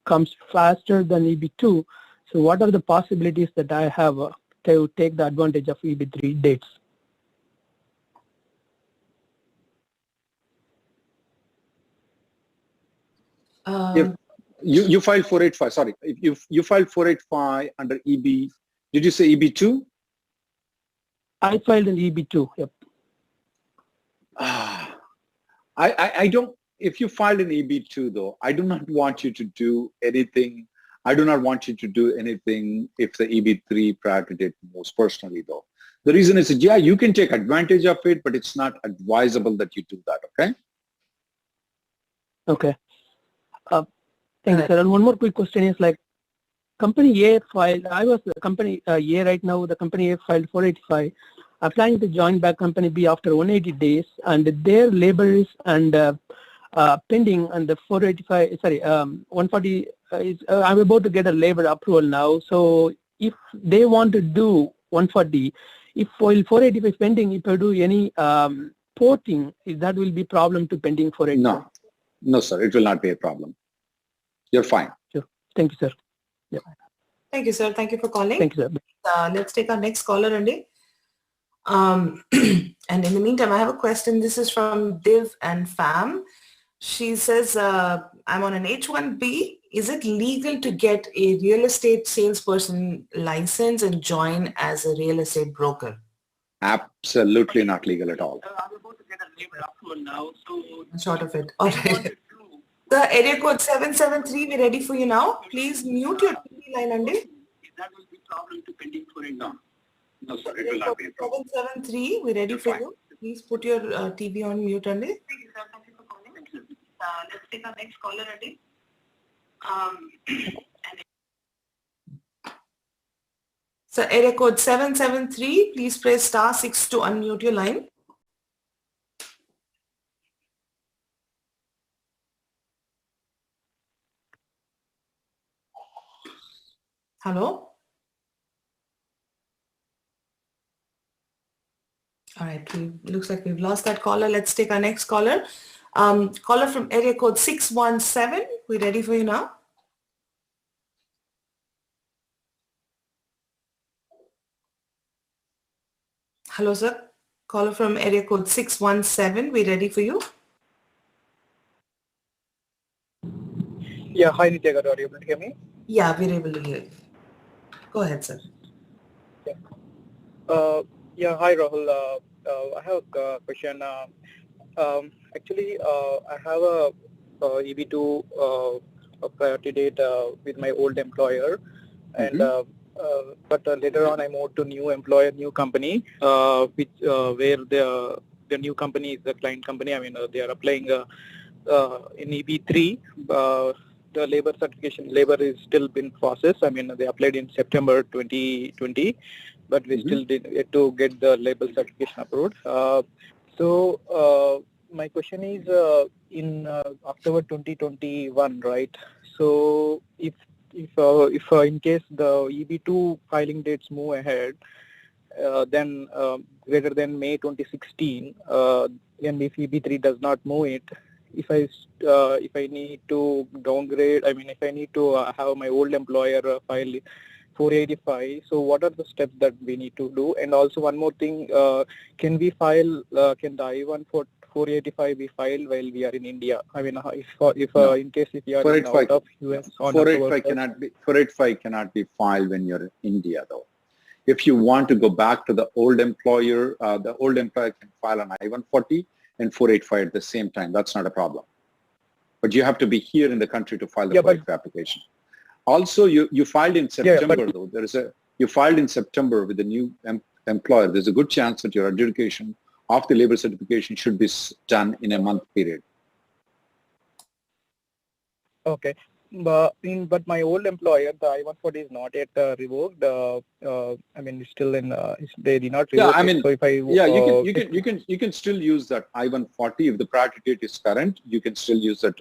comes faster than EB2, so what are the possibilities that I have to take the advantage of EB3 dates? If you filed 485, sorry, if you filed 485 under EB, did you say EB2? I filed an EB2, yep. I don't, if you filed an EB2 though, I do not want you to do anything. I do not want you to do anything if the EB3 priority date moves personally though. The reason is, yeah, you can take advantage of it, but it's not advisable that you do that, okay? Okay. Thank you, sir. And one more quick question is like, company A filed, I was the company A right now, the company A filed 485. I'm planning to join back company B after 180 days, and their labors and pending and the 485, sorry, 140 is, I'm about to get a labor approval now. So if they want to do 140, if while 485 is pending, if I do any porting, that will be problem to pending 485? No, sir, it will not be a problem. You're fine. Sure. Thank you, sir. Yeah. Thank you, sir. Thank you for calling. Thank you, sir. Let's take our next caller, Andy. And in the meantime, I have a question. This is from Div and Fam. She says, I'm on an H1B. Is it legal to get a real estate salesperson license and join as a real estate broker? Absolutely not legal at all. I'm about to get a labor approval now, so Short of it. All right. The area code 773, we're ready for you now. Please mute your TV line, Andy. That will be problem to pending for it now. No, sir, it will not be a problem. 773, we're ready for you. Please put your TV on mute, Andy. Thank you, sir. Thank you for calling. Let's take our next caller, Andy. So area code 773, please press *6 to unmute your line. Hello? All right, looks like we've lost that caller. Let's take our next caller. Caller from area code 617. We're ready for you now. Hello, sir. Caller from area code 617. We're ready for you. Yeah, hi, Nitya. Are you able to hear me? Yeah, we're able to hear you. Go ahead, sir. Yeah, hi, Rahul. I have a question. Actually, I have a EB2 priority date with my old employer, and but later on I moved to new employer, new company, which where the new company is the client company. I mean, they are applying in EB3. the labor certification, labor is still been processed. I mean, they applied in September 2020, but we still did yet to get the labor certification approved. My question is in October 2021, right? So if in case the EB2 filing dates move ahead, then greater than May 2016, and if EB3 does not move it, if I need to downgrade, I mean, if I need to have my old employer file 485, so what are the steps that we need to do? And also one more thing, can we file, can the I-1 for 485 be filed while we are in India? I mean, if No. in case if you are in out of US on 485 cannot be filed when you're in India, though. If you want to go back to the old employer can file an I-140 and 485 at the same time. That's not a problem. But you have to be here in the country to file the 485 application. Also, you filed in September, though. You filed in September with the new employer. There's a good chance that your adjudication of the labor certification should be done in a month period. Okay. But my old employer, the I-140 is not yet revoked. I mean, it's still in. They did not revoke. Yeah, I mean, it. So if I you can still use that I-140 if the priority date is current. You can still use that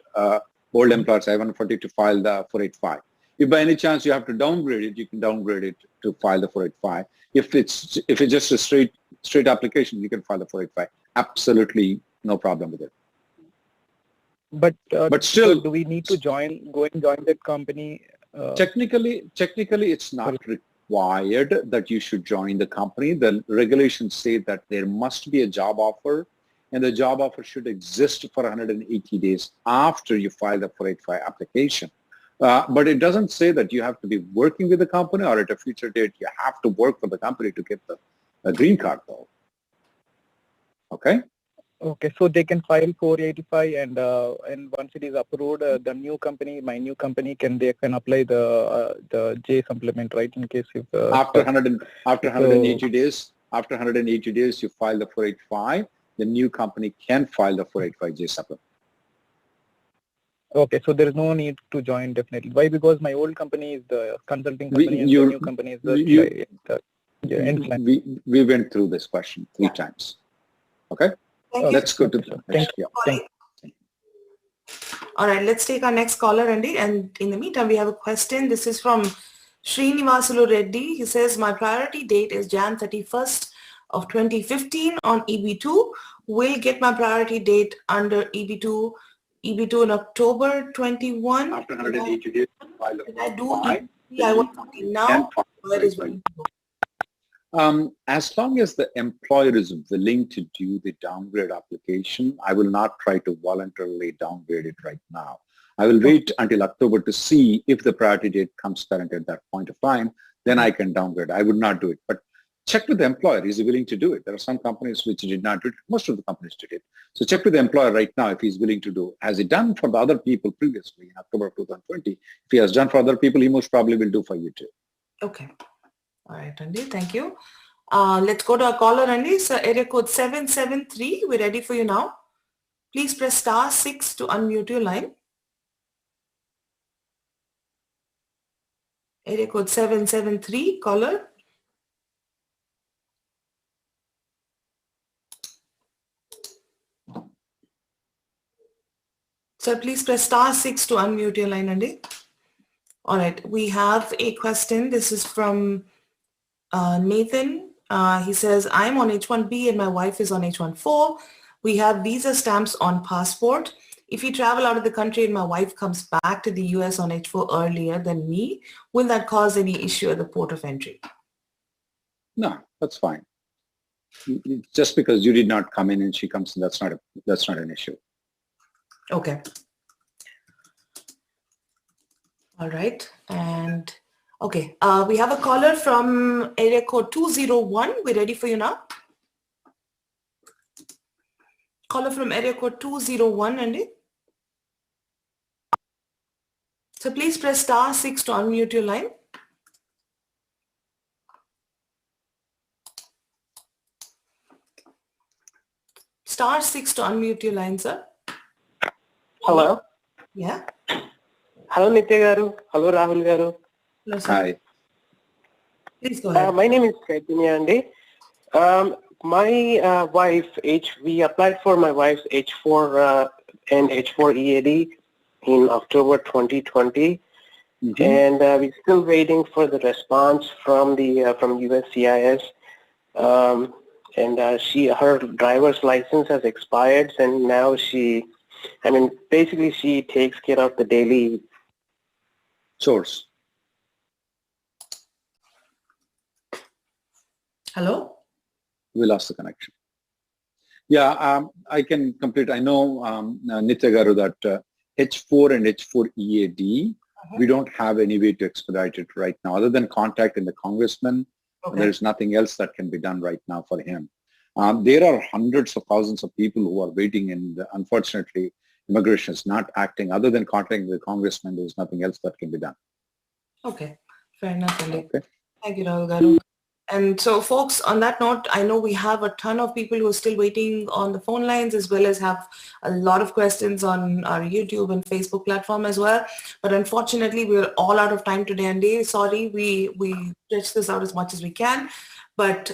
old employer's I-140 to file the 485. If by any chance you have to downgrade it, you can downgrade it to file the 485. If it's just a straight application, you can file the 485. Absolutely no problem with it. But still, so do we need to join that company? Technically, it's not required that you should join the company. The regulations say that there must be a job offer, and the job offer should exist for 180 days after you file the 485 application. But it doesn't say that you have to be working with the company, or at a future date you have to work for the company to get the green card, though. Okay? Okay, so they can file 485, and once it is approved, the new company, my new company, they can apply the J supplement, right? In case if after 180 days, you file the 485. The new company can file the 485 J supplement. Okay, so there is no need to join definitely. Why? Because my old company is the consulting company, and the new company is the end client. We went through this question 3 times. Okay. Let's go to the next. Thank you. All right, let's take our next caller, Andy. And in the meantime, we have a question. This is from Srinivasulu Reddy. He says, my priority date is Jan 31st of 2015 on EB2. Will get my priority date under EB2 in October 21. After 180 days, file the 485. I want now. Where is it? As long as the employer is willing to do the downgrade application, I will not try to voluntarily downgrade it right now. I will wait until October to see if the priority date comes current at that point of time. Then I can downgrade. I would not do it. But check with the employer. Is he willing to do it? There are some companies which did not do it. Most of the companies did it. So check with the employer right now if he's willing to do it. Has he done for the other people previously in October of 2020? If he has done for other people, he most probably will do for you too. Okay. All right, Andy. Thank you. Let's go to our caller, Andy. So area code 773. We're ready for you now. Please press *6 to unmute your line. Area code 773, caller. So please press *6 to unmute your line, Andy. All right, we have a question. This is from Nathan. He says, I'm on H1B and my wife is on H1-4. We have visa stamps on passport. If we travel out of the country and my wife comes back to the US on H4 earlier than me, will that cause any issue at the port of entry? No, that's fine. Just because you did not come in and she comes in, that's not an issue. Okay. All right. And okay, we have a caller from area code 201. We're ready for you now. Caller from area code 201, Andy. So please press *6 to unmute your line. *6 to unmute your line, sir. Hello? Yeah. Hello, Nitya garu. Hello, Rahul garu. Hello, sir. Hi. Please go ahead. My name is Chaitanya. My wife, we applied for my wife's H4 and H4 EAD in October 2020, and we're still waiting for the response from the from USCIS. And her driver's license has expired, and now basically she takes care of the daily chores. Hello? We lost the connection. Yeah, I can complete. I know, Nitya garu, that H4 and H4 EAD, we don't have any way to expedite it right now other than contacting the congressman. Okay. There's nothing else that can be done right now for him. There are hundreds of thousands of people who are waiting, and unfortunately, immigration is not acting. Other than contacting the congressman, there's nothing else that can be done. Okay, fair enough, Andy. Okay. Thank you, Rahul garu. And so, folks, on that note, I know we have a ton of people who are still waiting on the phone lines, as well as have a lot of questions on our YouTube and Facebook platform as well. But unfortunately, we're all out of time today, Andy. Sorry, we stretched this out as much as we can. But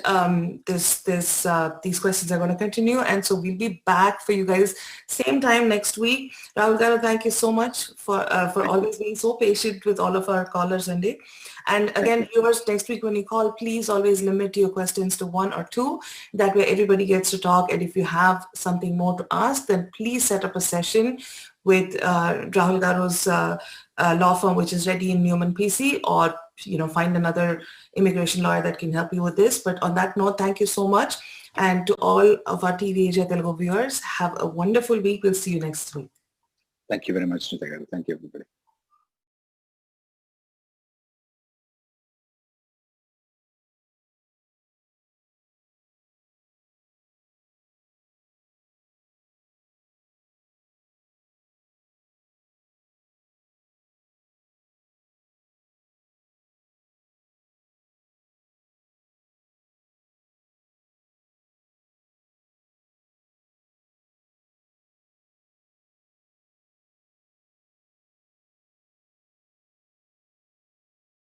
these questions are going to continue, and so we'll be back for you guys same time next week. Rahul garu, thank you so much for always being so patient with all of our callers, Andy. And again, viewers, next week when you call, please always limit your questions to 1 or 2. That way everybody gets to talk. And if you have something more to ask, then please set up a session with Rahul garu's law firm, which is Reddy Neumann P.C, or find another immigration lawyer that can help you with this. But on that note, thank you so much. And to all of our TVASIA Telugu viewers, have a wonderful week. We'll see you next week. Thank you very much, Nitya garu. Thank you, everybody.